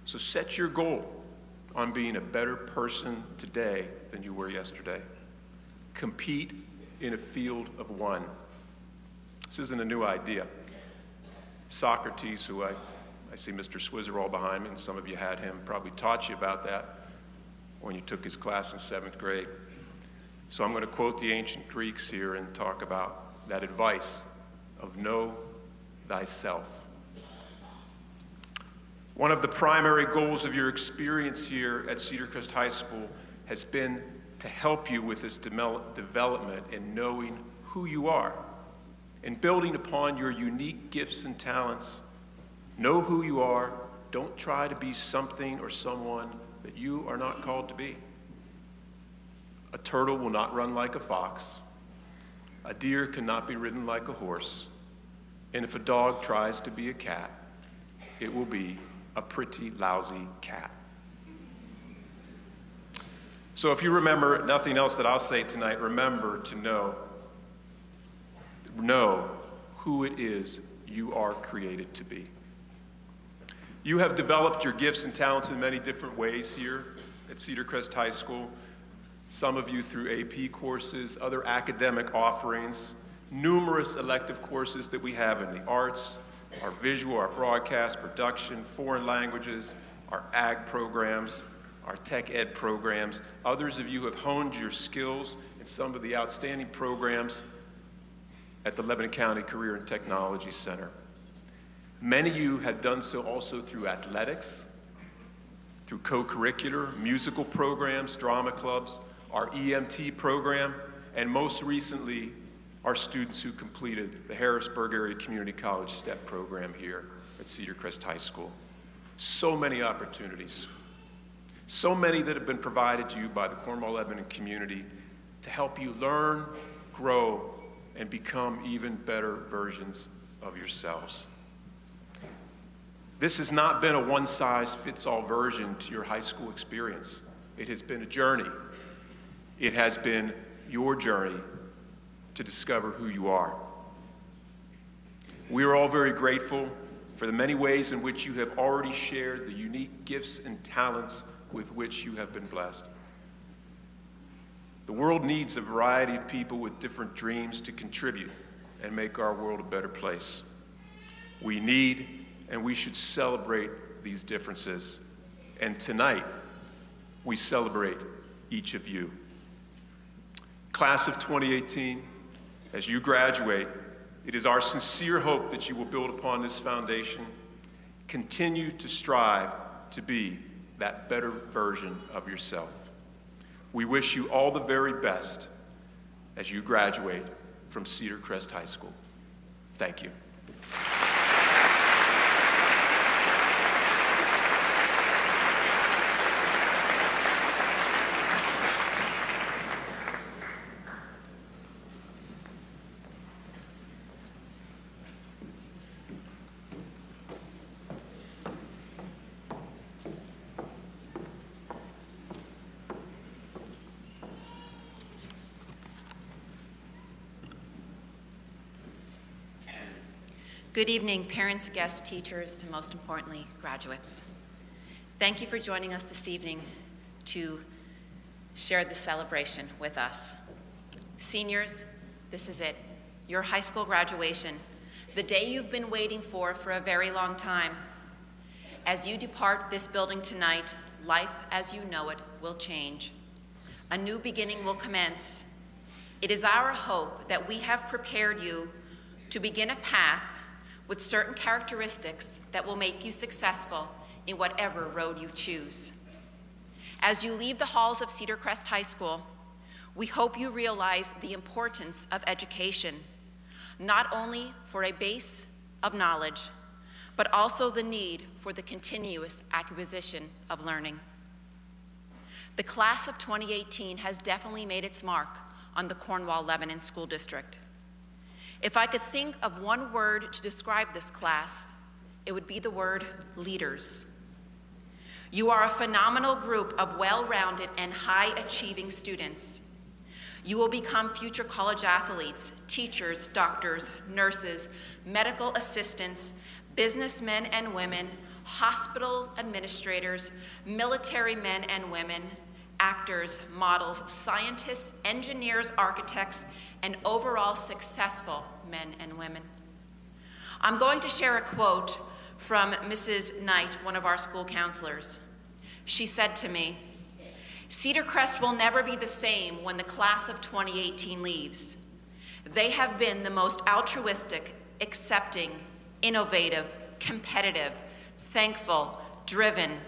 So set your goal on being a better person today than you were yesterday. Compete in a field of one. This isn't a new idea. Socrates, who I see Mr. Swizzer behind me, and some of you had him, probably taught you about that when you took his class in 7th grade. So I'm going to quote the ancient Greeks here and talk about that advice of know thyself. One of the primary goals of your experience here at Cedar Crest High School has been to help you with this development in knowing who you are and building upon your unique gifts and talents. Know who you are. Don't try to be something or someone that you are not called to be. A turtle will not run like a fox. A deer cannot be ridden like a horse. And if a dog tries to be a cat, it will be a pretty lousy cat. So if you remember nothing else that I'll say tonight, remember to know who it is you are created to be. You have developed your gifts and talents in many different ways here at Cedar Crest High School. Some of you through AP courses, other academic offerings, numerous elective courses that we have in the arts, our visual, our broadcast, production, foreign languages, our ag programs, our tech ed programs. Others of you have honed your skills in some of the outstanding programs at the Lebanon County Career and Technology Center. Many of you have done so also through athletics, through co-curricular, musical programs, drama clubs, our EMT program, and most recently, our students who completed the Harrisburg Area Community College STEP program here at Cedar Crest High School. So many opportunities. So many that have been provided to you by the Cornwall-Lebanon community to help you learn, grow, and become even better versions of yourselves. This has not been a one-size-fits-all version to your high school experience. It has been a journey. It has been your journey to discover who you are. We are all very grateful for the many ways in which you have already shared the unique gifts and talents with which you have been blessed. The world needs a variety of people with different dreams to contribute and make our world a better place. We need and we should celebrate these differences. And tonight, we celebrate each of you. Class of 2018, as you graduate, it is our sincere hope that you will build upon this foundation, continue to strive to be that better version of yourself. We wish you all the very best as you graduate from Cedar Crest High School. Thank you. Good evening, parents, guests, teachers, and most importantly, graduates. Thank you for joining us this evening to share the celebration with us. Seniors, this is it, your high school graduation, the day you've been waiting for a very long time. As you depart this building tonight, life as you know it will change. A new beginning will commence. It is our hope that we have prepared you to begin a path with certain characteristics that will make you successful in whatever road you choose. As you leave the halls of Cedar Crest High School, we hope you realize the importance of education, not only for a base of knowledge, but also the need for the continuous acquisition of learning. The class of 2018 has definitely made its mark on the Cornwall-Lebanon School District. If I could think of one word to describe this class, it would be the word leaders. You are a phenomenal group of well-rounded and high-achieving students. You will become future college athletes, teachers, doctors, nurses, medical assistants, businessmen and women, hospital administrators, military men and women, actors, models, scientists, engineers, architects, and overall successful men and women. I'm going to share a quote from Mrs. Knight, one of our school counselors. She said to me, "Cedar Crest will never be the same when the class of 2018 leaves. They have been the most altruistic, accepting, innovative, competitive, thankful, driven,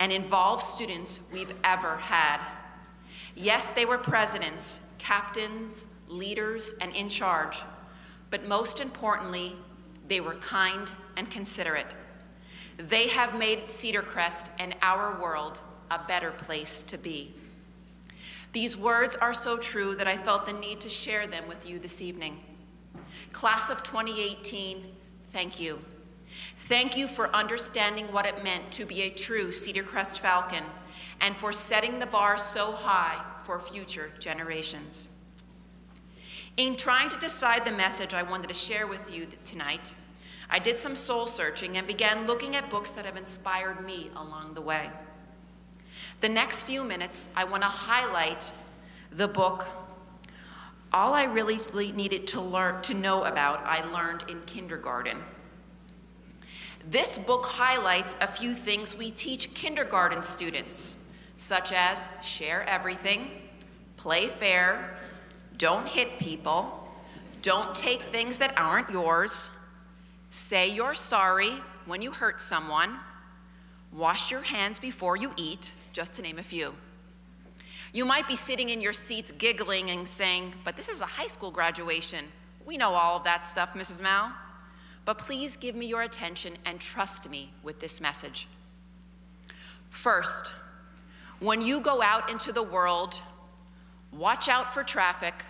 and involved students we've ever had. Yes, they were presidents, captains, leaders, and in charge, but most importantly, they were kind and considerate. They have made Cedar Crest and our world a better place to be." These words are so true that I felt the need to share them with you this evening. Class of 2018, thank you. Thank you for understanding what it meant to be a true Cedar Crest Falcon and for setting the bar so high for future generations. In trying to decide the message I wanted to share with you tonight, I did some soul searching and began looking at books that have inspired me along the way. The next few minutes, I want to highlight the book, All I Really Needed to Know About, I Learned in Kindergarten. This book highlights a few things we teach kindergarten students, such as share everything, play fair, don't hit people, don't take things that aren't yours, say you're sorry when you hurt someone, wash your hands before you eat, just to name a few. You might be sitting in your seats giggling and saying, "But this is a high school graduation. We know all of that stuff, Mrs. Mao." But please give me your attention and trust me with this message. First, when you go out into the world, watch out for traffic,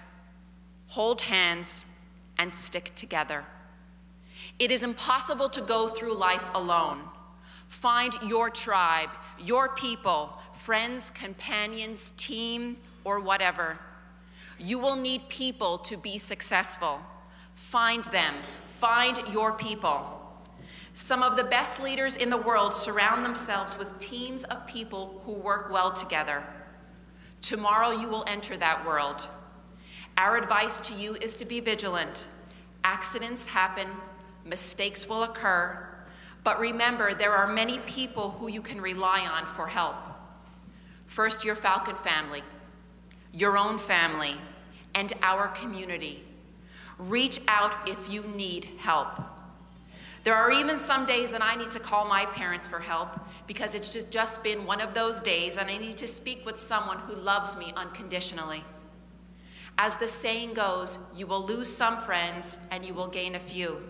hold hands, and stick together. It is impossible to go through life alone. Find your tribe, your people, friends, companions, team, or whatever. You will need people to be successful. Find them. Find your people. Some of the best leaders in the world surround themselves with teams of people who work well together. Tomorrow you will enter that world. Our advice to you is to be vigilant. Accidents happen, mistakes will occur, but remember there are many people who you can rely on for help. First, your Falcon family, your own family, and our community. Reach out if you need help. There are even some days that I need to call my parents for help because it's just been one of those days and I need to speak with someone who loves me unconditionally. As the saying goes, you will lose some friends and you will gain a few.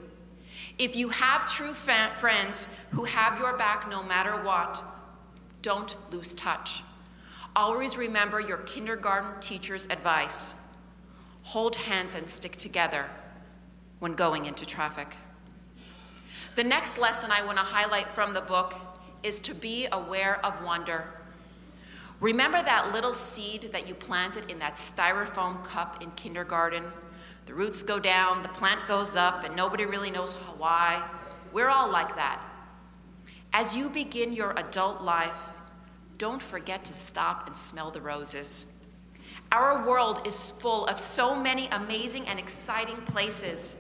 If you have true friends who have your back no matter what, don't lose touch. Always remember your kindergarten teacher's advice. Hold hands and stick together when going into traffic. The next lesson I want to highlight from the book is to be aware of wonder. Remember that little seed that you planted in that styrofoam cup in kindergarten? The roots go down, the plant goes up, and nobody really knows why. We're all like that. As you begin your adult life, don't forget to stop and smell the roses. Our world is full of so many amazing and exciting places.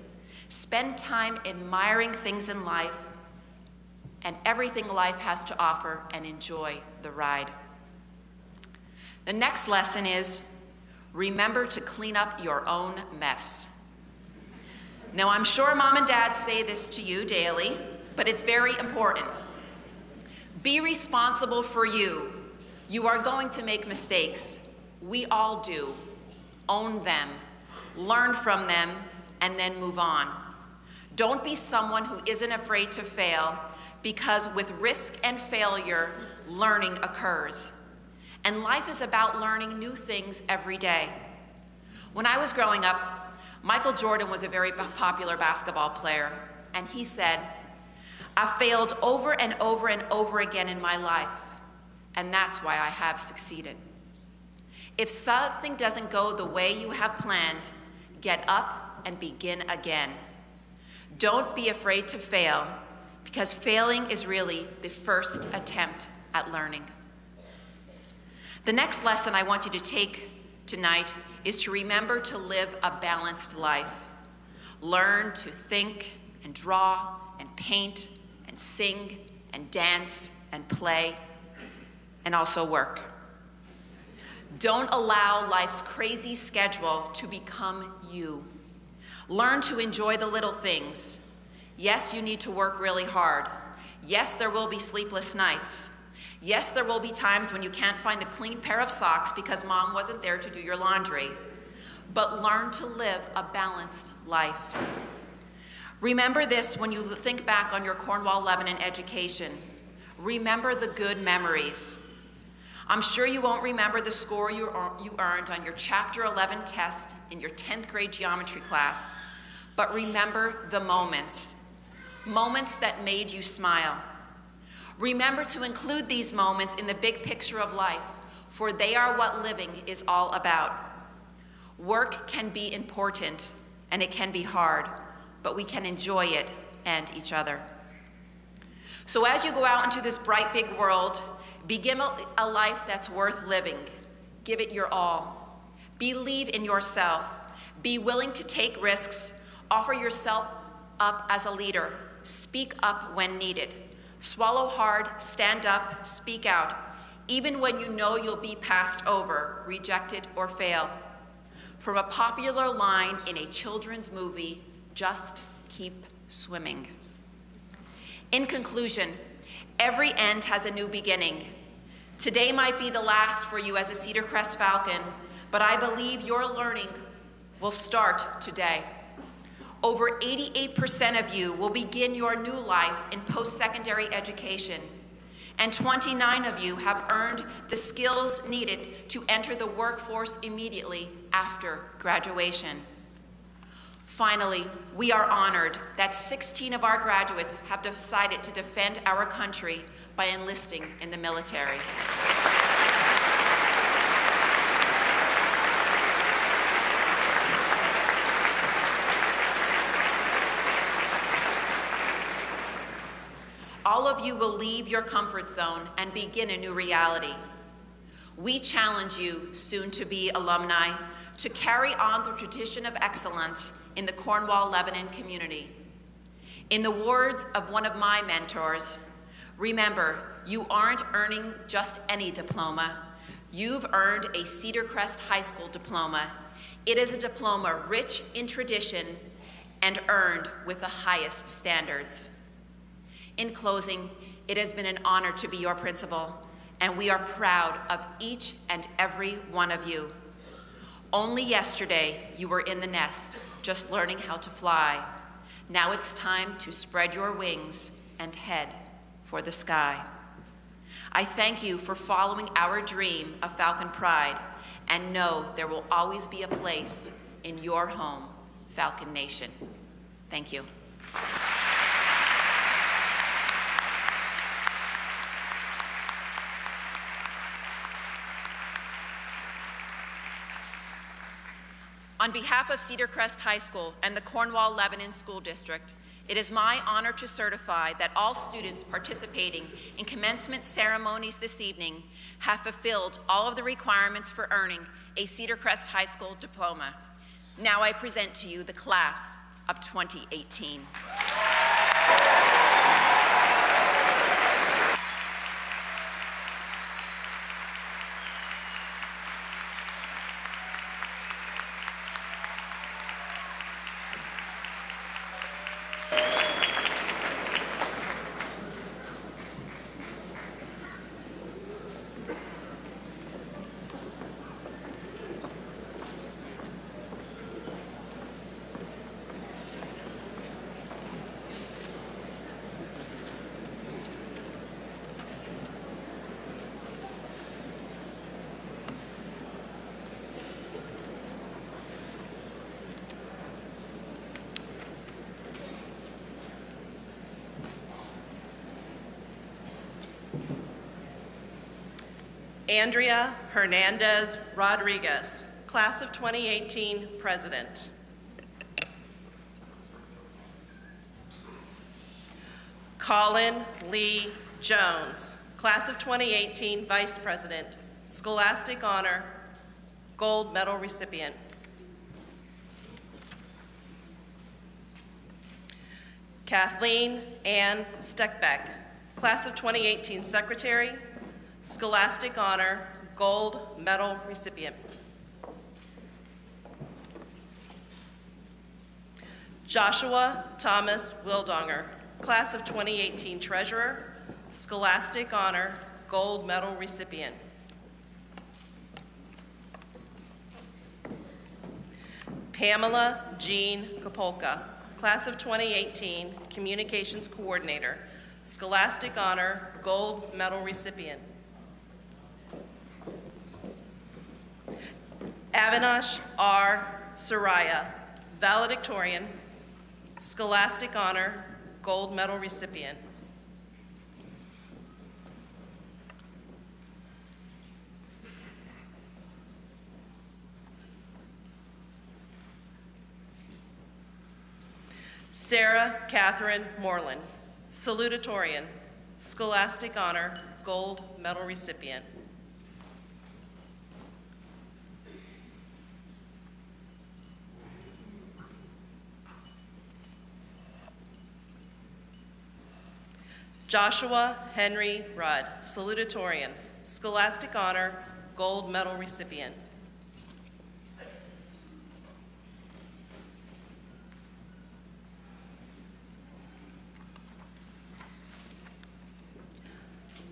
Spend time admiring things in life and everything life has to offer and enjoy the ride. The next lesson is remember to clean up your own mess. Now, I'm sure mom and dad say this to you daily, but it's very important. Be responsible for you. You are going to make mistakes. We all do. Own them, learn from them, and then move on. Don't be someone who isn't afraid to fail, because with risk and failure, learning occurs. And life is about learning new things every day. When I was growing up, Michael Jordan was a very popular basketball player, and he said, "I failed over and over and over again in my life, and that's why I have succeeded." If something doesn't go the way you have planned, get up and begin again. Don't be afraid to fail, because failing is really the first attempt at learning. The next lesson I want you to take tonight is to remember to live a balanced life. Learn to think and draw and paint and sing and dance and play and also work. Don't allow life's crazy schedule to become you. Learn to enjoy the little things. Yes, you need to work really hard. Yes, there will be sleepless nights. Yes, there will be times when you can't find a clean pair of socks because mom wasn't there to do your laundry. But learn to live a balanced life. Remember this when you think back on your Cornwall Lebanon education. Remember the good memories. I'm sure you won't remember the score you earned on your Chapter 11 test in your 10th grade geometry class, but remember the moments that made you smile. Remember to include these moments in the big picture of life, for they are what living is all about. Work can be important, and it can be hard, but we can enjoy it and each other. So as you go out into this bright, big world, begin a life that's worth living. Give it your all. Believe in yourself. Be willing to take risks. Offer yourself up as a leader. Speak up when needed. Swallow hard, stand up, speak out, even when you know you'll be passed over, rejected, or fail. From a popular line in a children's movie, just keep swimming. In conclusion, every end has a new beginning. Today might be the last for you as a Cedar Crest Falcon, but I believe your learning will start today. Over 88% of you will begin your new life in post-secondary education, and 29 of you have earned the skills needed to enter the workforce immediately after graduation. Finally, we are honored that 16 of our graduates have decided to defend our country by enlisting in the military. All of you will leave your comfort zone and begin a new reality. We challenge you, soon-to-be alumni, to carry on the tradition of excellence in the Cornwall Lebanon community. In the words of one of my mentors, remember, you aren't earning just any diploma. You've earned a Cedar Crest High School diploma. It is a diploma rich in tradition and earned with the highest standards. In closing, it has been an honor to be your principal, and we are proud of each and every one of you. Only yesterday, you were in the nest, just learning how to fly. Now it's time to spread your wings and head for the sky. I thank you for following our dream of Falcon Pride, and know there will always be a place in your home, Falcon Nation. Thank you. On behalf of Cedar Crest High School and the Cornwall Lebanon School District, it is my honor to certify that all students participating in commencement ceremonies this evening have fulfilled all of the requirements for earning a Cedar Crest High School diploma. Now I present to you the class of 2018. Andrea Hernandez Rodriguez, Class of 2018 President. Colin Lee Jones, Class of 2018 Vice President, Scholastic Honor, Gold Medal recipient. Kathleen Ann Steckbeck, Class of 2018 Secretary, Scholastic Honor, Gold Medal recipient. Joshua Thomas Wildonger, Class of 2018 Treasurer, Scholastic Honor, Gold Medal recipient. Pamela Jean Kapolka, Class of 2018 Communications Coordinator, Scholastic Honor, Gold Medal recipient. Avinash R. Soraya, Valedictorian, Scholastic Honor, Gold Medal recipient. Sarah Catherine Moreland, Salutatorian, Scholastic Honor, Gold Medal recipient. Joshua Henry Rudd, Salutatorian, Scholastic Honor, Gold Medal recipient.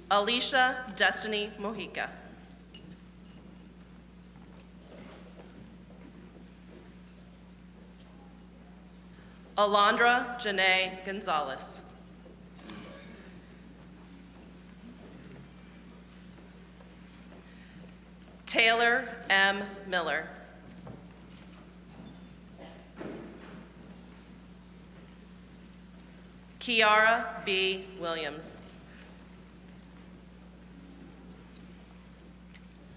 Alicia Destiny Mojica. Alondra Janae Gonzalez. Taylor M. Miller. Kiara B. Williams.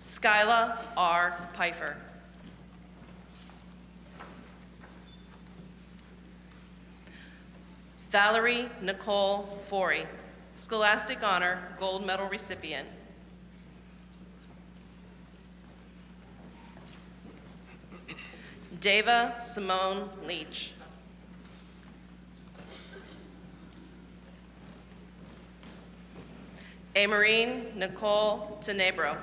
Skyla R. Pfeiffer. Valerie Nicole Forey, Scholastic Honor, Gold Medal recipient. Deva Simone Leach. Amarine Nicole Tenebro.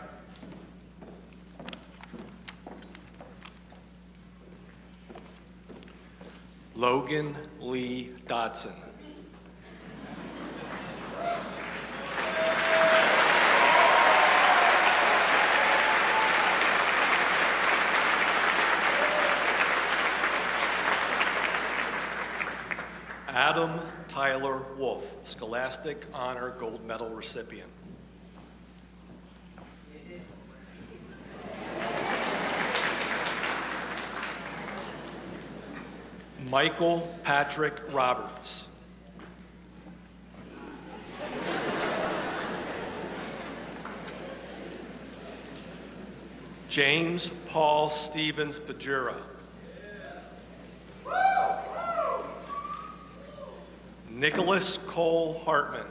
Logan Lee Dodson. Adam Tyler Wolf, Scholastic Honor Gold Medal recipient. Michael Patrick Roberts. James Paul Stevens Pajura. Nicholas Cole Hartman.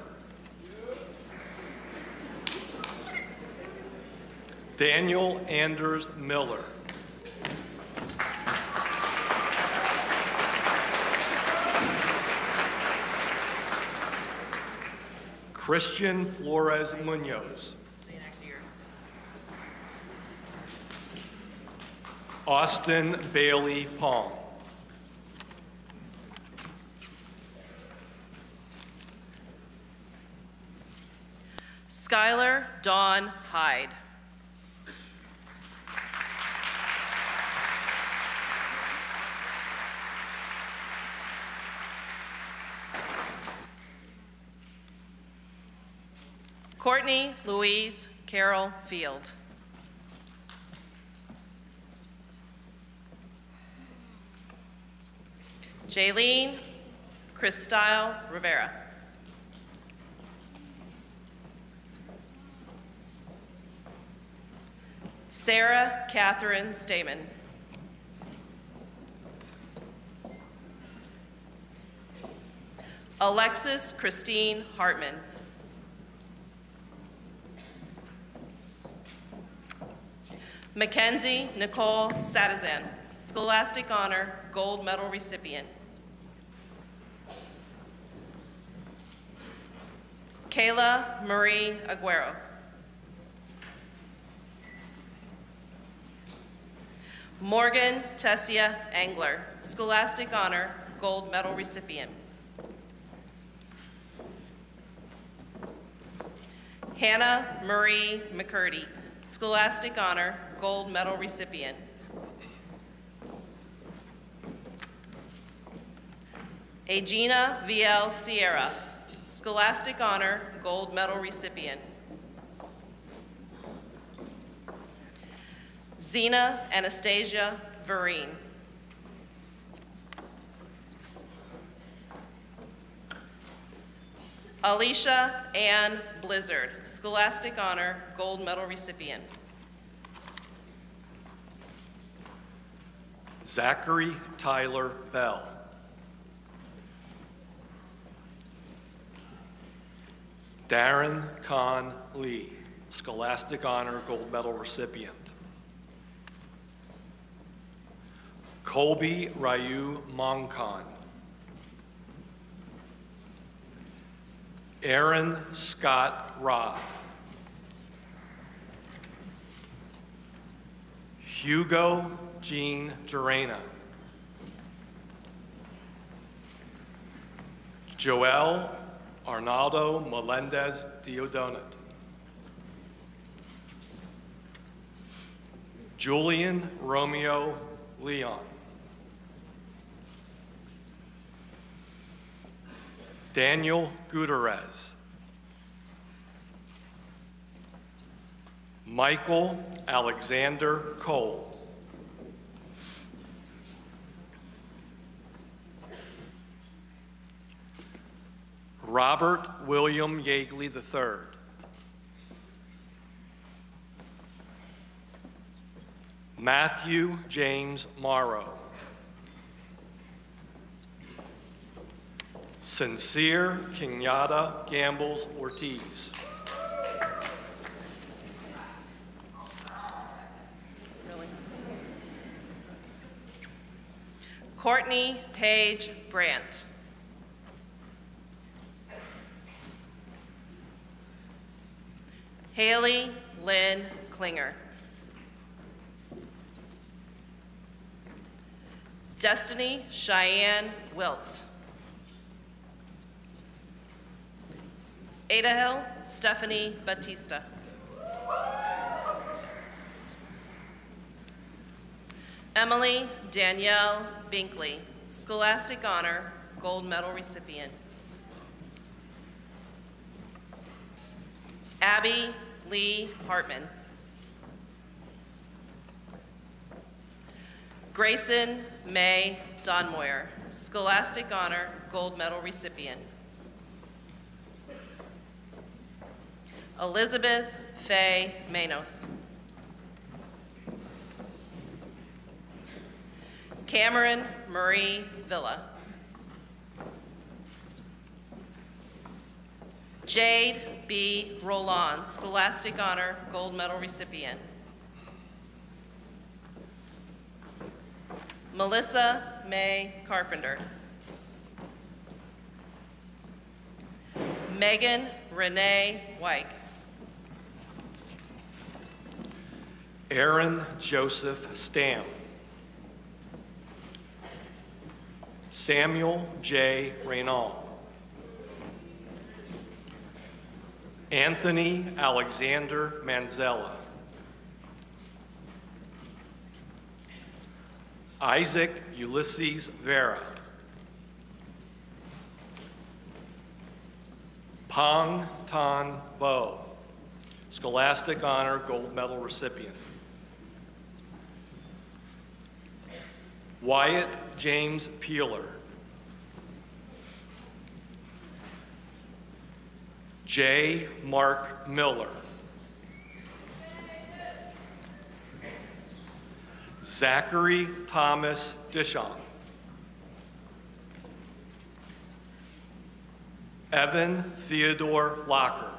Daniel Anders Miller. Christian Flores Munoz. See you next year. Austin Bailey Palm. Skylar Dawn Hyde. Courtney Louise Carol Field. Jaylene Christyle Rivera. Sarah Catherine Stamen. Alexis Christine Hartman. Mackenzie Nicole Satizan, Scholastic Honor, Gold Medal recipient. Kayla Marie Aguero. Morgan Tessia Angler, Scholastic Honor, Gold Medal recipient. Hannah Marie McCurdy, Scholastic Honor, Gold Medal recipient. Aegina VL Sierra, Scholastic Honor, Gold Medal recipient. Zena Anastasia Vereen. Alicia Ann Blizzard, Scholastic Honor, Gold Medal recipient. Zachary Tyler Bell. Darren Kahn Lee, Scholastic Honor, Gold Medal recipient. Colby Ryu Mongkon. Aaron Scott Roth. Hugo Jean Gerena. Joel Arnaldo Melendez Diodonat. Julian Romeo Leon. Daniel Gutierrez. Michael Alexander Cole. Robert William Yeagley III. Matthew James Morrow. Sincere Kenyatta Gambles Ortiz. Really? Courtney Page Brandt. Haley Lynn Klinger. Destiny Cheyenne Wilt. Adahel Stephanie Batista. Emily Danielle Binkley, Scholastic Honor, Gold Medal recipient. Abby Lee Hartman. Grayson May Donmoyer, Scholastic Honor, Gold Medal recipient. Elizabeth Faye Manos. Cameron Marie Villa. Jade B. Roland, Scholastic Honor, Gold Medal recipient. Melissa May Carpenter. Megan Renee Wyke. Aaron Joseph Stam. Samuel J. Reynal. Anthony Alexander Manzella. Isaac Ulysses Vera. Pong Tan Bo, Scholastic Honor, Gold Medal recipient. Wyatt James Peeler. J. Mark Miller. Zachary Thomas Dishon. Evan Theodore Locker.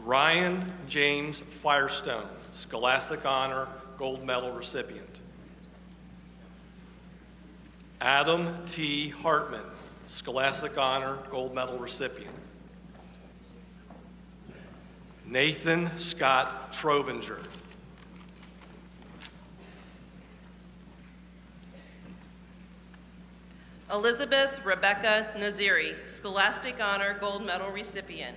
Ryan James Firestone, Scholastic Honor, Gold Medal recipient. Adam T. Hartman, Scholastic Honor, Gold Medal recipient. Nathan Scott Trovinger. Elizabeth Rebecca Naziri, Scholastic Honor, Gold Medal recipient.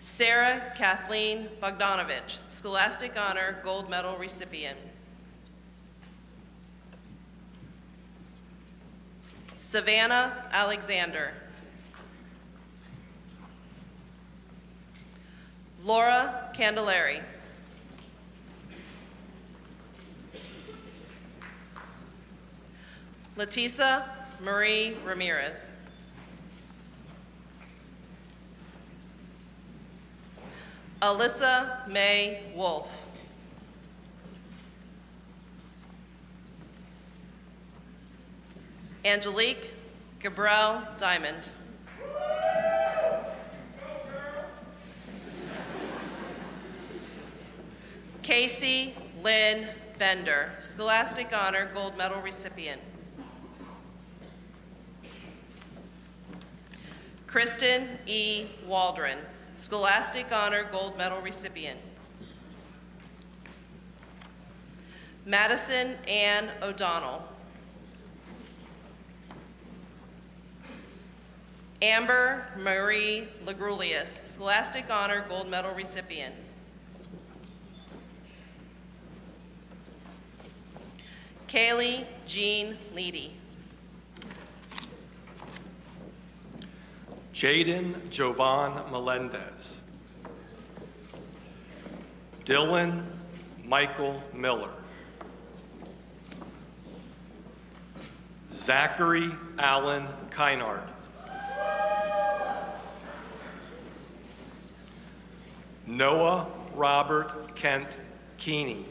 Sarah Kathleen Bogdanovich, Scholastic Honor, Gold Medal recipient. Savannah Alexander. Laura Candelari. Letisa Marie Ramirez. Alyssa May Wolf. Angelique Gabrielle Diamond. Casey Lynn Bender, Scholastic Honor, Gold Medal recipient. Kristen E. Waldron, Scholastic Honor, Gold Medal recipient. Madison Ann O'Donnell. Amber Marie Lagrulius, Scholastic Honor, Gold Medal recipient. Kaylee Jean Leedy. Jaden Jovan Melendez. Dylan Michael Miller. Zachary Allen Kynard. Noah Robert Kent Keeney.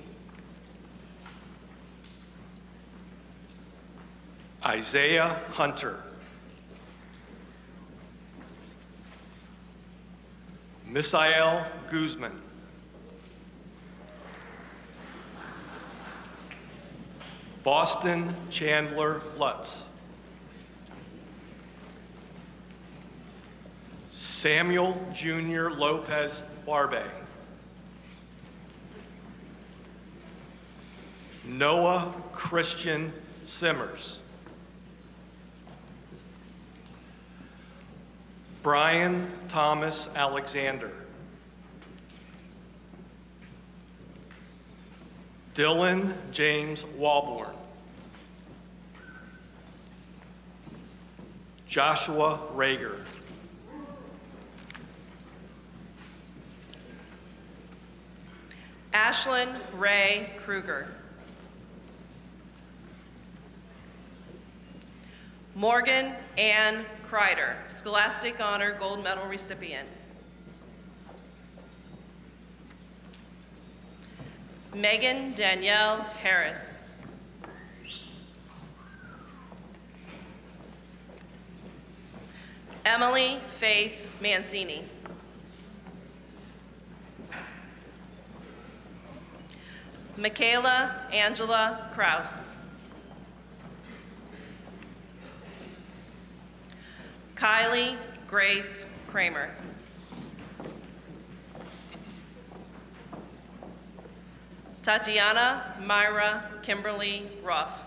Isaiah Hunter. Misael Guzman. Boston Chandler Lutz. Samuel Jr. Lopez Barbe. Noah Christian Simmers. Brian Thomas Alexander. Dylan James Walborn. Joshua Rager. Ashlyn Ray Kruger. Morgan Ann Kreider, Scholastic Honor, Gold Medal recipient. Megan Danielle Harris. Emily Faith Mancini. Michaela Angela Kraus. Kylie Grace Kramer. Tatiana Myra Kimberly Ruff.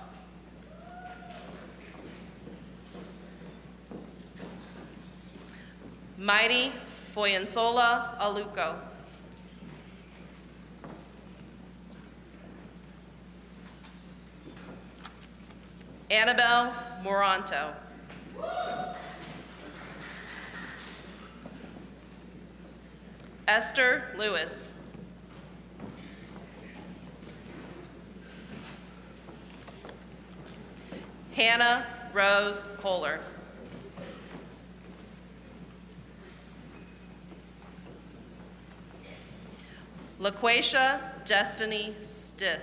Mighty Foyensola Aluko. Annabelle Moranto. Esther Lewis. Hannah Rose Kohler. LaQuasia Destiny Stith.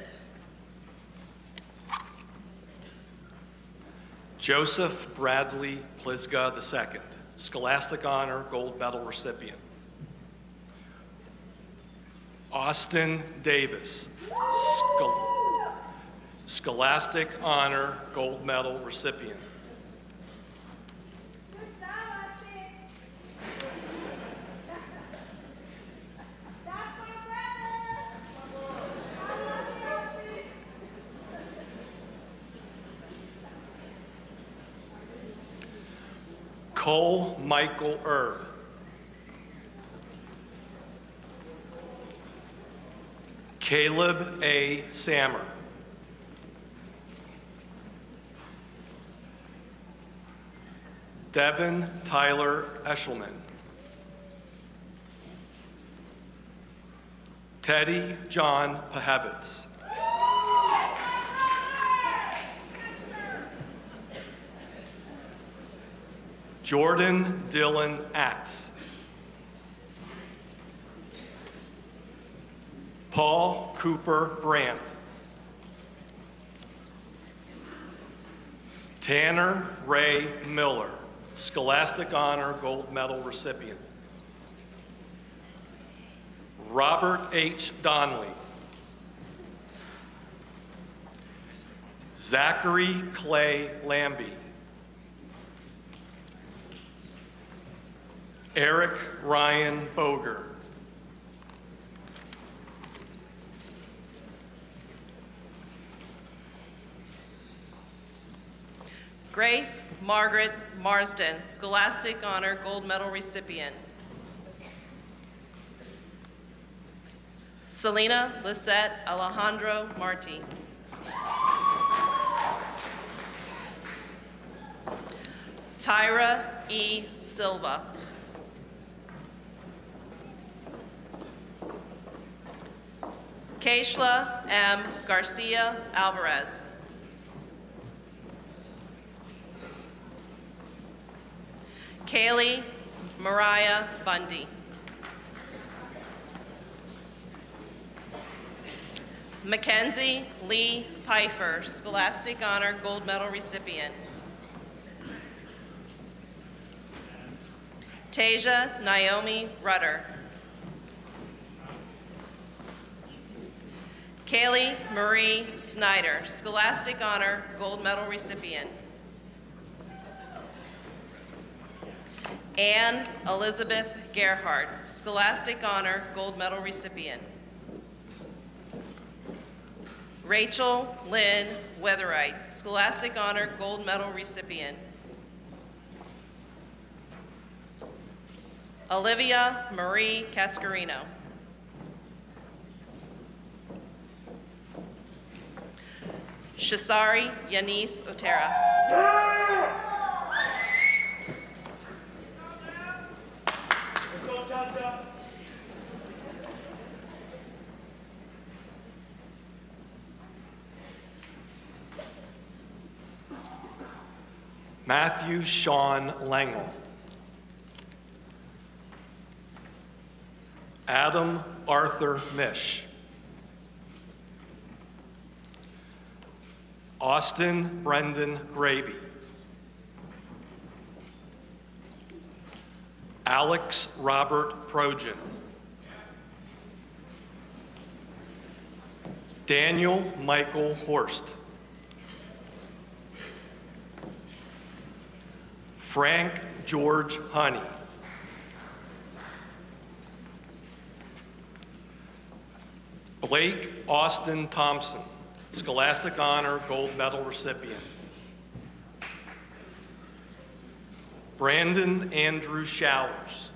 Joseph Bradley Plisga II, Scholastic Honor Gold Medal recipient. Austin Davis, Scholastic Honor Gold Medal recipient. Cole Michael Erb. Caleb A. Sammer. Devin Tyler Eshelman. Teddy John Pahevitz. Jordan Dylan Atz. Paul Cooper Brandt. Tanner Ray Miller, Scholastic Honor Gold Medal recipient. Robert H. Donnelly. Zachary Clay Lambie. Eric Ryan Boger. Grace Margaret Marsden, Scholastic Honor Gold Medal recipient. Selena Lisette Alejandro Marti. Tyra E. Silva. Keishla M. Garcia Alvarez. Kaylee Mariah Bundy. Mackenzie Lee Pfeiffer, Scholastic Honor Gold Medal recipient. Tasia Naomi Rudder. Kaylee Marie Snyder, Scholastic Honor Gold Medal recipient. Anne Elizabeth Gerhardt, Scholastic Honor Gold Medal recipient. Rachel Lynn Weatherite, Scholastic Honor Gold Medal recipient. Olivia Marie Cascarino. Shisari Yanis Otera. Matthew Sean Langel. Adam Arthur Mish. Austin Brendan Graby. Alex Robert Projan. Daniel Michael Horst. Frank George Honey. Blake Austin Thompson, Scholastic Honor Gold Medal recipient. Brandon Andrew Showers.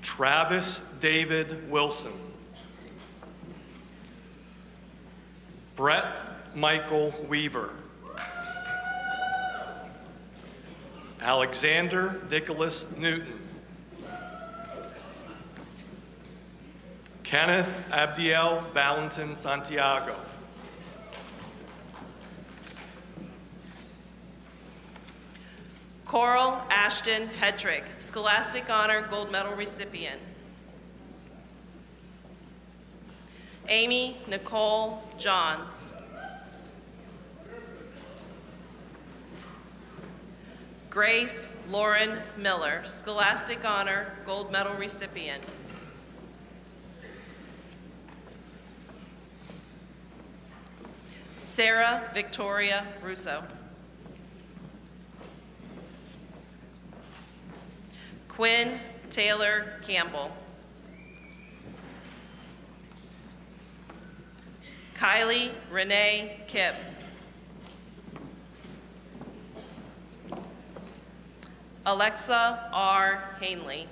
Travis David Wilson. Brett Michael Weaver. Alexander Nicholas Newton. Kenneth Abdiel Valentin Santiago. Coral Ashton Hedrick, Scholastic Honor Gold Medal recipient. Amy Nicole Johns. Grace Lauren Miller, Scholastic Honor Gold Medal recipient. Sarah Victoria Russo. Quinn Taylor Campbell. Kylie Renee Kipp. Alexa R. Hanley.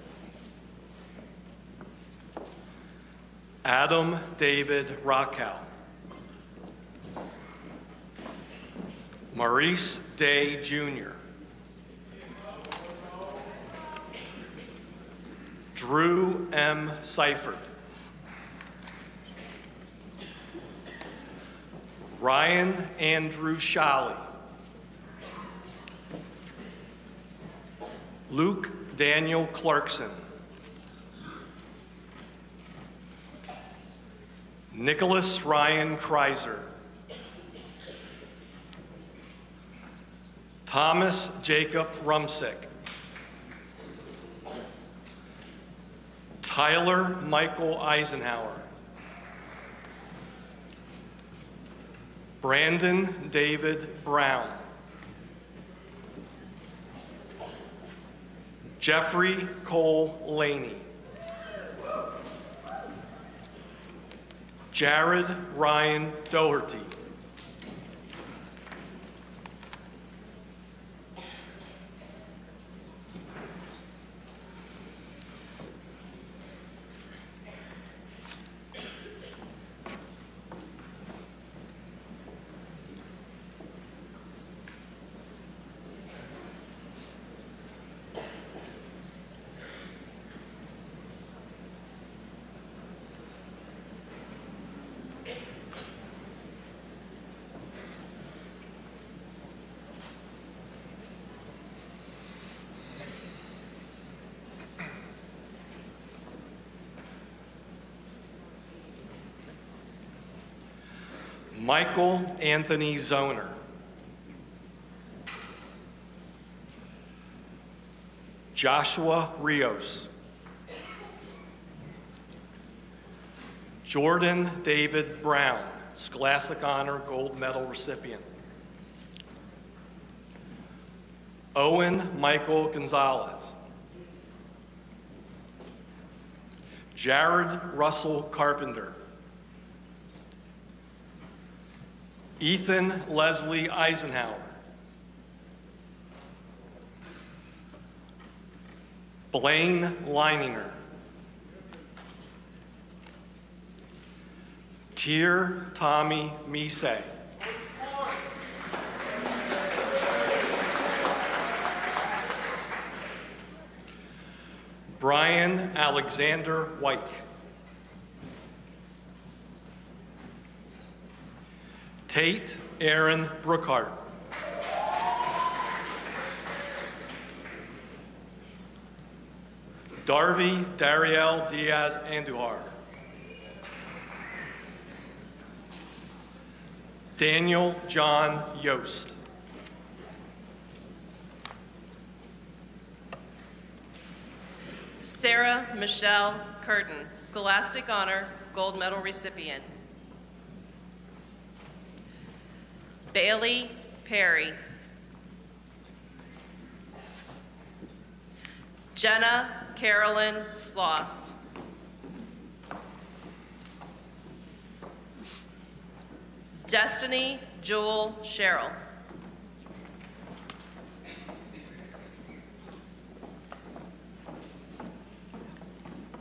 Adam David Rockow. Maurice Day Jr. Drew M. Seifert. Ryan Andrew Shalley. Luke Daniel Clarkson. Nicholas Ryan Kreiser. Thomas Jacob Rumsick. Tyler Michael Eisenhower. Brandon David Brown. Jeffrey Cole Laney. Jared Ryan Doherty. Michael Anthony Zoner. Joshua Rios. Jordan David Brown, Scholastic Honor Gold Medal recipient. Owen Michael Gonzalez. Jared Russell Carpenter. Ethan Leslie Eisenhower. Blaine Leininger. Tier Tommy Mise. Brian Alexander White. Tate Aaron Brookhart. Darby Dariel Diaz Andujar. Daniel John Yost. Sarah Michelle Curtin, Scholastic Honor Gold Medal recipient. Bailey Perry. Jenna Carolyn Sloss. Destiny Jewel Sherrill.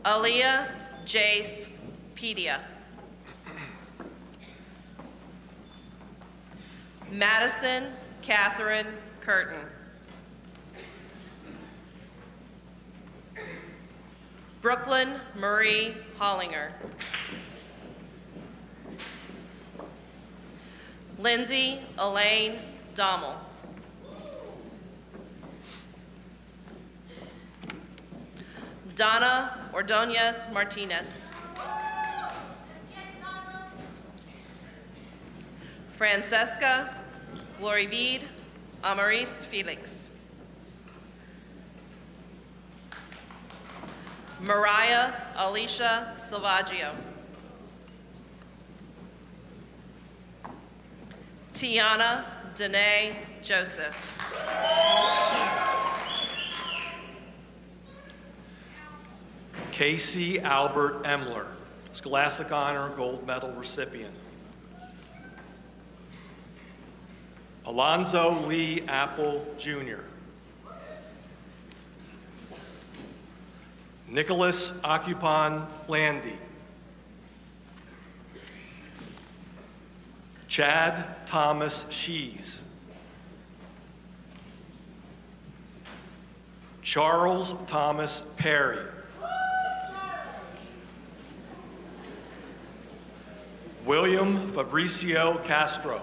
Aaliyah Jace Pedia. Madison Catherine Curtin. Brooklyn Marie Hollinger. Lindsay Elaine Dommel. Donna Ordonez Martinez. Francesca Glory Veed Amaris Felix. Mariah Alicia Silvaggio. Tiana Danae Joseph. Casey Albert Emler, Scholastic Honor Gold Medal recipient. Alonzo Lee Apple, Jr. Nicholas Occupon Landy. Chad Thomas Shees. Charles Thomas Perry. William Fabricio Castro.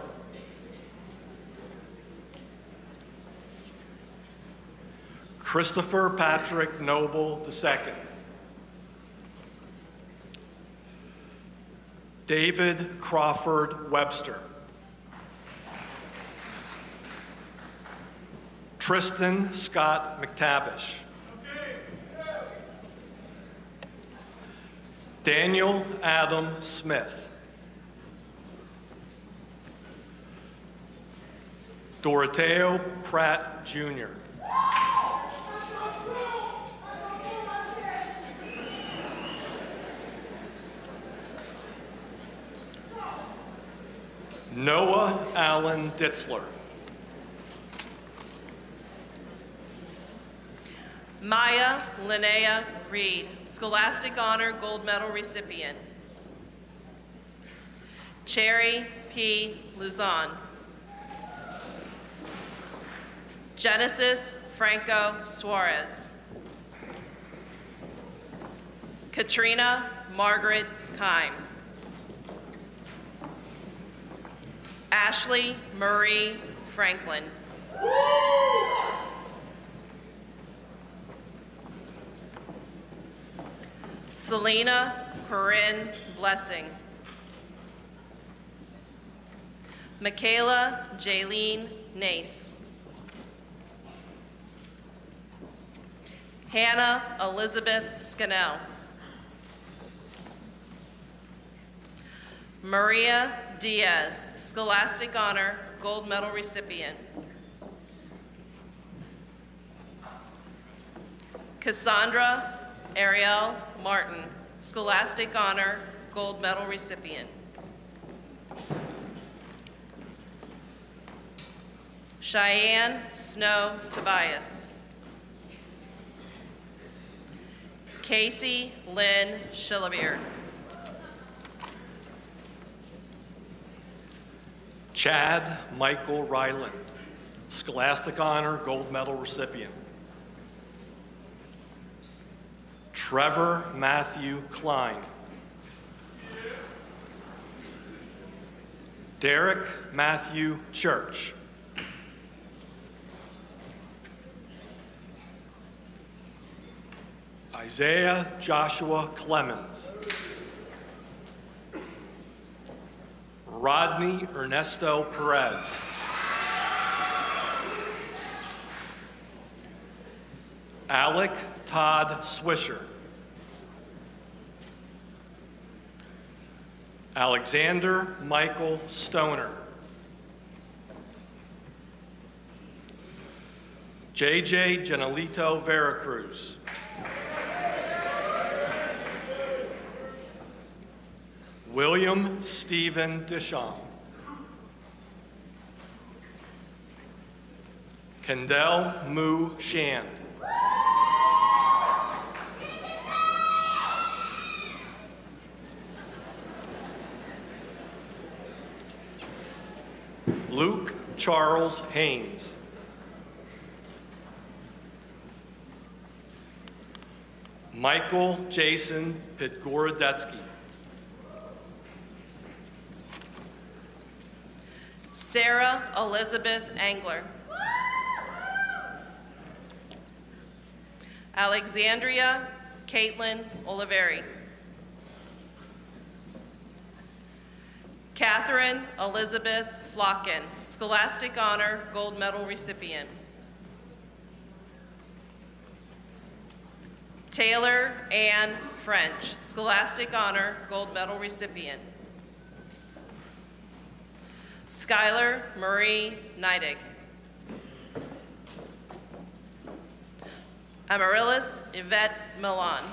Christopher Patrick Noble II. David Crawford Webster. Tristan Scott McTavish. Daniel Adam Smith. Doroteo Pratt, Jr. Noah Allen Ditzler. Maya Linnea Reed, Scholastic Honor Gold Medal recipient. Cherry P. Luzon. Genesis Franco Suarez. Katrina Margaret Kime. Ashley Marie Franklin. Selena Corinne Blessing. Michaela Jaylene Nace. Hannah Elizabeth Scannell. Maria Diaz, Scholastic Honor Gold Medal recipient. Cassandra Ariel Martin, Scholastic Honor Gold Medal recipient. Cheyenne Snow Tobias. Casey Lynn Schillebeer. Chad Michael Ryland, Scholastic Honor Gold Medal recipient. Trevor Matthew Klein. Derek Matthew Church. Isaiah Joshua Clemens. Rodney Ernesto Perez. Alec Todd Swisher. Alexander Michael Stoner. JJ Genelito Veracruz. William Stephen Dishon. Kendall Moo Shand. Luke Charles Haynes. Michael Jason Pitgorodetsky. Sarah Elizabeth Angler. Alexandria Caitlin Oliveri. Catherine Elizabeth Flocken, Scholastic Honor Gold Medal recipient. Taylor Ann French, Scholastic Honor Gold Medal recipient. Skylar Marie Neidig. Amaryllis Yvette Milan.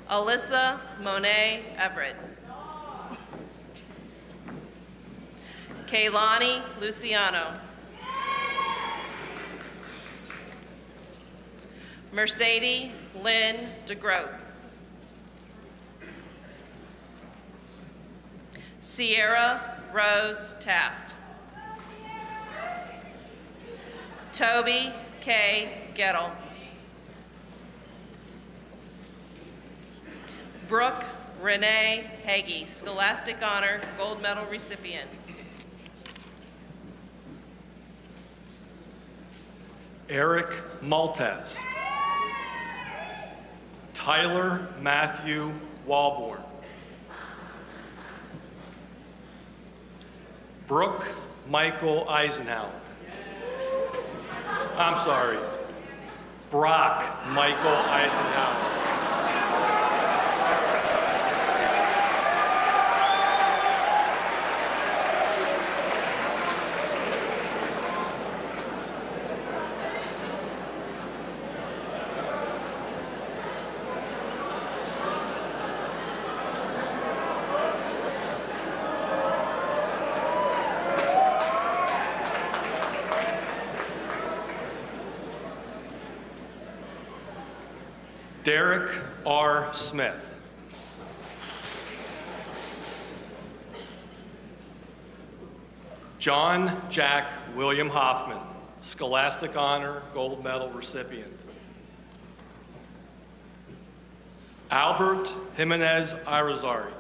Alyssa Monet Everett. Kaylani Luciano. Mercedes Lynn DeGroat. Sierra Rose Taft. Toby K. Gettle. Brooke Renee Hagee, Scholastic Honor Gold Medal recipient. Eric Maltez. Tyler Matthew Walborn. Brooke Michael Eisenhower. I'm sorry, Brock Michael Eisenhower. Derek R. Smith. John Jack William Hoffman, Scholastic Honor Gold Medal recipient. Albert Jimenez Irizarry.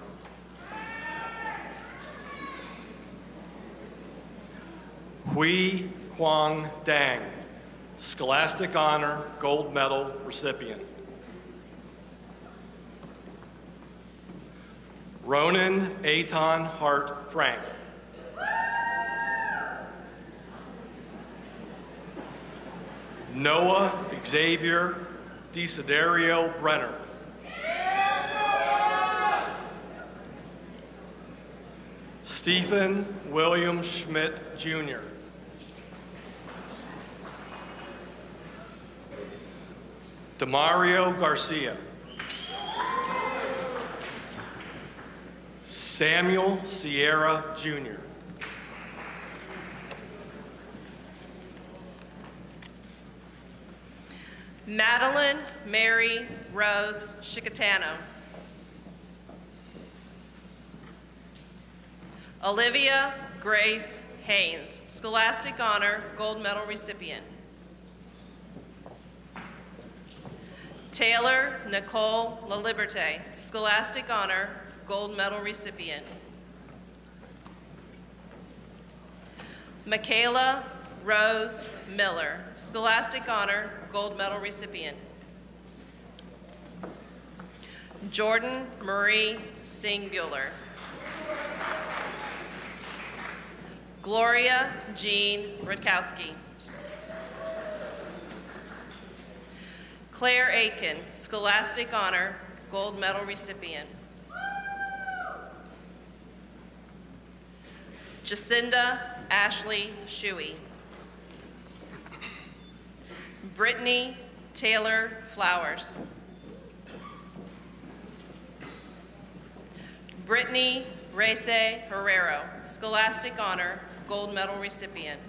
Hui Quang Dang, Scholastic Honor Gold Medal recipient. Ronan Aton Hart Frank. Noah Xavier DeSiderio Brenner. Stephen William Schmidt Jr. Demario Garcia. Samuel Sierra Jr. Madeline Mary Rose Chicatano. Olivia Grace Haynes, Scholastic Honor Gold Medal recipient. Taylor Nicole LaLiberte, Scholastic Honor Gold Medal recipient. Michaela Rose Miller, Scholastic Honor Gold Medal recipient. Jordan Marie Singbuehler. Gloria Jean Rutkowski. Claire Aiken, Scholastic Honor Gold Medal recipient. Jacinda Ashley Shuey. Brittany Taylor Flowers. Brittany Reyce Herrero, Scholastic Honor Gold Medal recipient.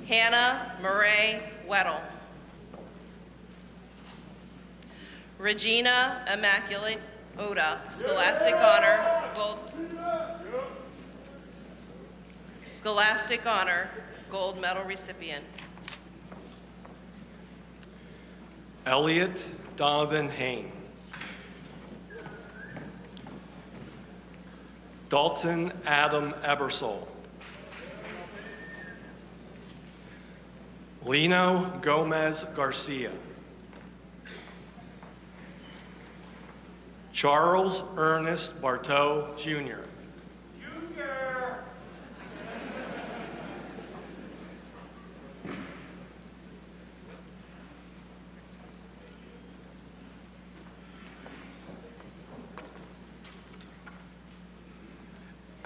Hannah Murray Weddle. Regina Immaculate Oda, Scholastic Honor Gold Medal recipient. Elliot Donovan Hain. Dalton Adam Ebersole. Lino Gomez Garcia. Charles Ernest Bartow, Jr.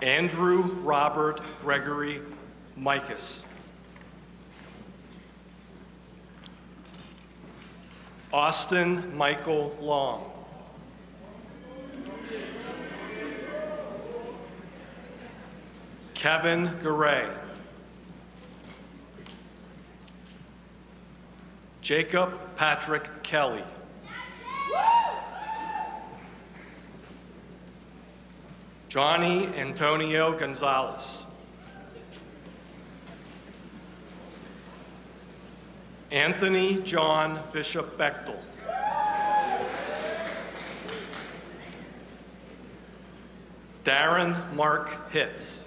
Andrew Robert Gregory Micus. Austin Michael Long. Kevin Garay. Jacob Patrick Kelly. Johnny Antonio Gonzalez. Anthony John Bishop Bechtel. Darren Mark Hitz.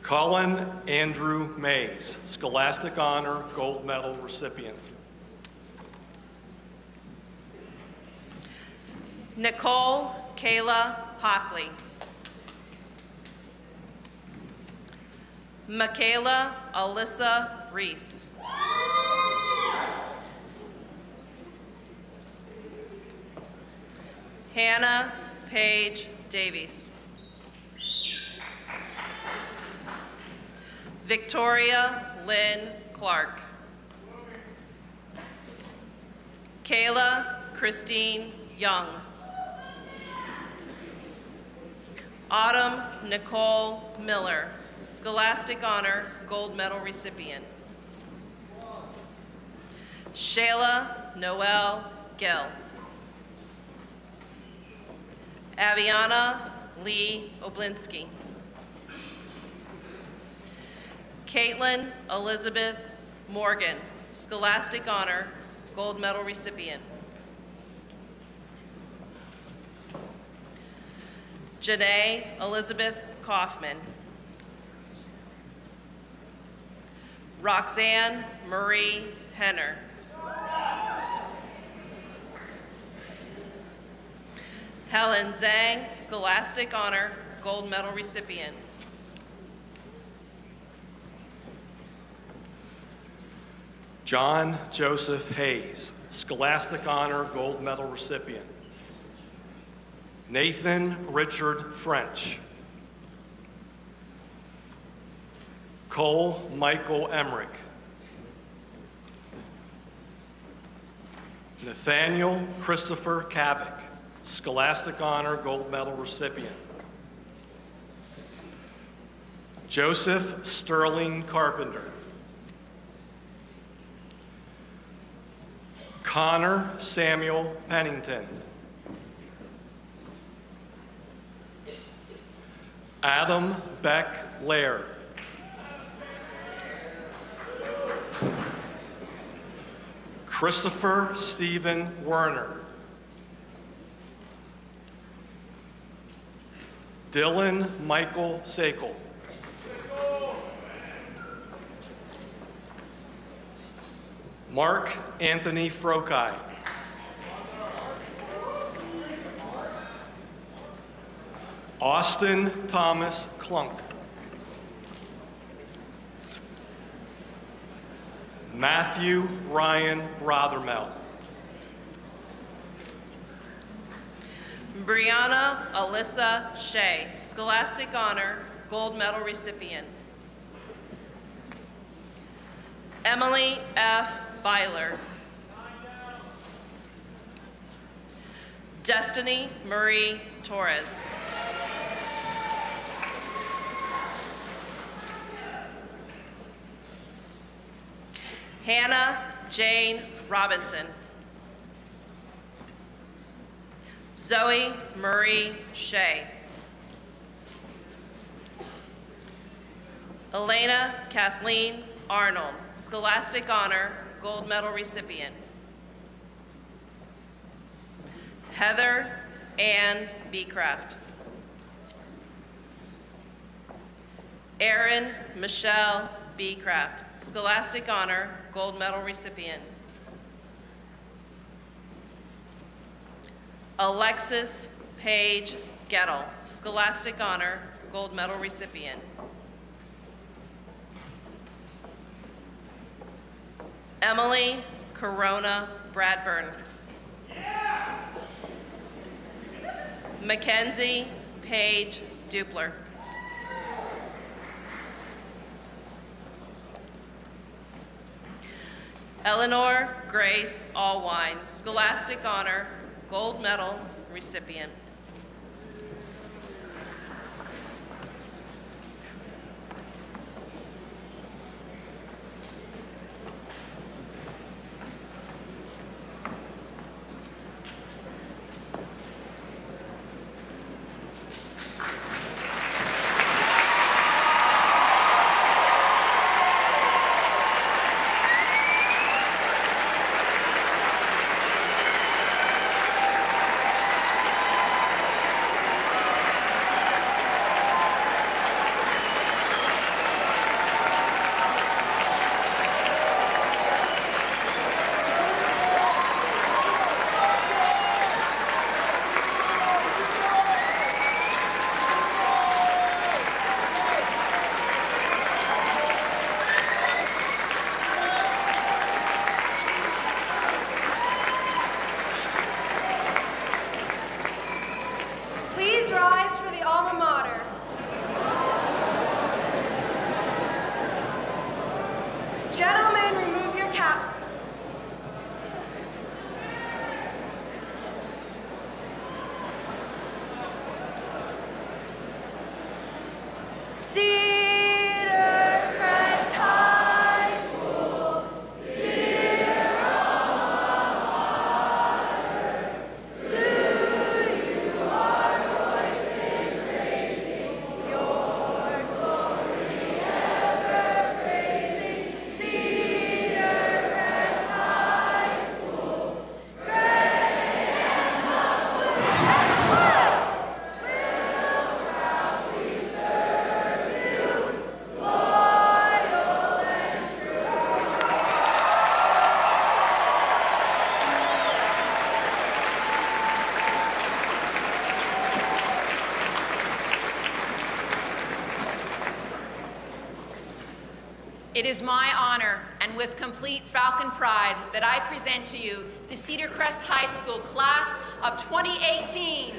Colin Andrew Mays, Scholastic Honor Gold Medal recipient. Nicole Kayla Hockley. Michaela Alyssa Reese. Hannah Paige Davies. Victoria Lynn Clark. Kayla Christine Young. Autumn Nicole Miller, Scholastic Honor Gold Medal recipient. Shayla Noel Gill. Aviana Lee Oblinsky. Caitlin Elizabeth Morgan, Scholastic Honor Gold Medal recipient. Janae Elizabeth Kaufman. Roxanne Marie Henner. Helen Zhang, Scholastic Honor Gold Medal recipient. John Joseph Hayes, Scholastic Honor Gold Medal recipient. Nathan Richard French. Cole Michael Emmerich. Nathaniel Christopher Kavik, Scholastic Honor Gold Medal recipient. Joseph Sterling Carpenter. Connor Samuel Pennington. Adam Beck Laird. Christopher Stephen Werner. Dylan Michael Sakel. Mark Anthony Frokai. Austin Thomas Klunk. Matthew Ryan Rothermel. Brianna Alyssa Shea, Scholastic Honor Gold Medal recipient. Emily F. Byler. Destiny Marie Torres. Hannah Jane Robinson. Zoe Marie Shea. Elena Kathleen Arnold, Scholastic Honor Gold Medal recipient. Heather Ann Beecraft. Erin Michelle Beecraft, Scholastic Honor, Gold Medal recipient. Alexis Paige Gettle, Scholastic Honor, Gold Medal recipient. Emily Corona Bradburn. Mackenzie Paige Dupler. Eleanor Grace Allwine, Scholastic Honor, Gold Medal recipient. Please rise for the alma mater. Gentlemen, remove your caps. Cedar Crest High School, dear alma mater, to you our voices raising, your glory ever praising. Cedar Crest High School, great and lovely, and will proudly serve you, loyal and true. It is my honor, and with complete Falcon pride, that I present to you the Cedar Crest High School class of 2018.